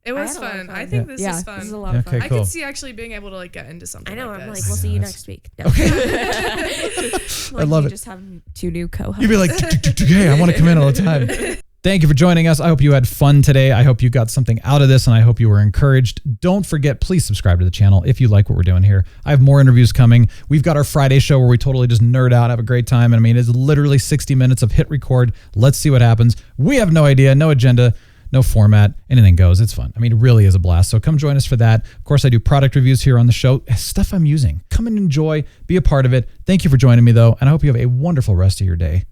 It was fun. I think this is fun. This is a lot of fun. I could see actually being able to like get into something. I know. Like I'm this. like, we'll see you next week. No. Okay. Like, I love it. Just have 2 new co-hosts. You'd be like, hey, I want to come in all the time. Thank you for joining us. I hope you had fun today. I hope you got something out of this, and I hope you were encouraged. Don't forget, please subscribe to the channel if you like what we're doing here. I have more interviews coming. We've got our Friday show where we totally just nerd out, have a great time. And I mean, it's literally 60 minutes of hit record. Let's see what happens. We have no idea, no agenda, no format, anything goes. It's fun. I mean, it really is a blast. So come join us for that. Of course, I do product reviews here on the show, stuff I'm using. Come and enjoy, be a part of it. Thank you for joining me though, and I hope you have a wonderful rest of your day.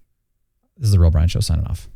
This is The Real Brian Show signing off.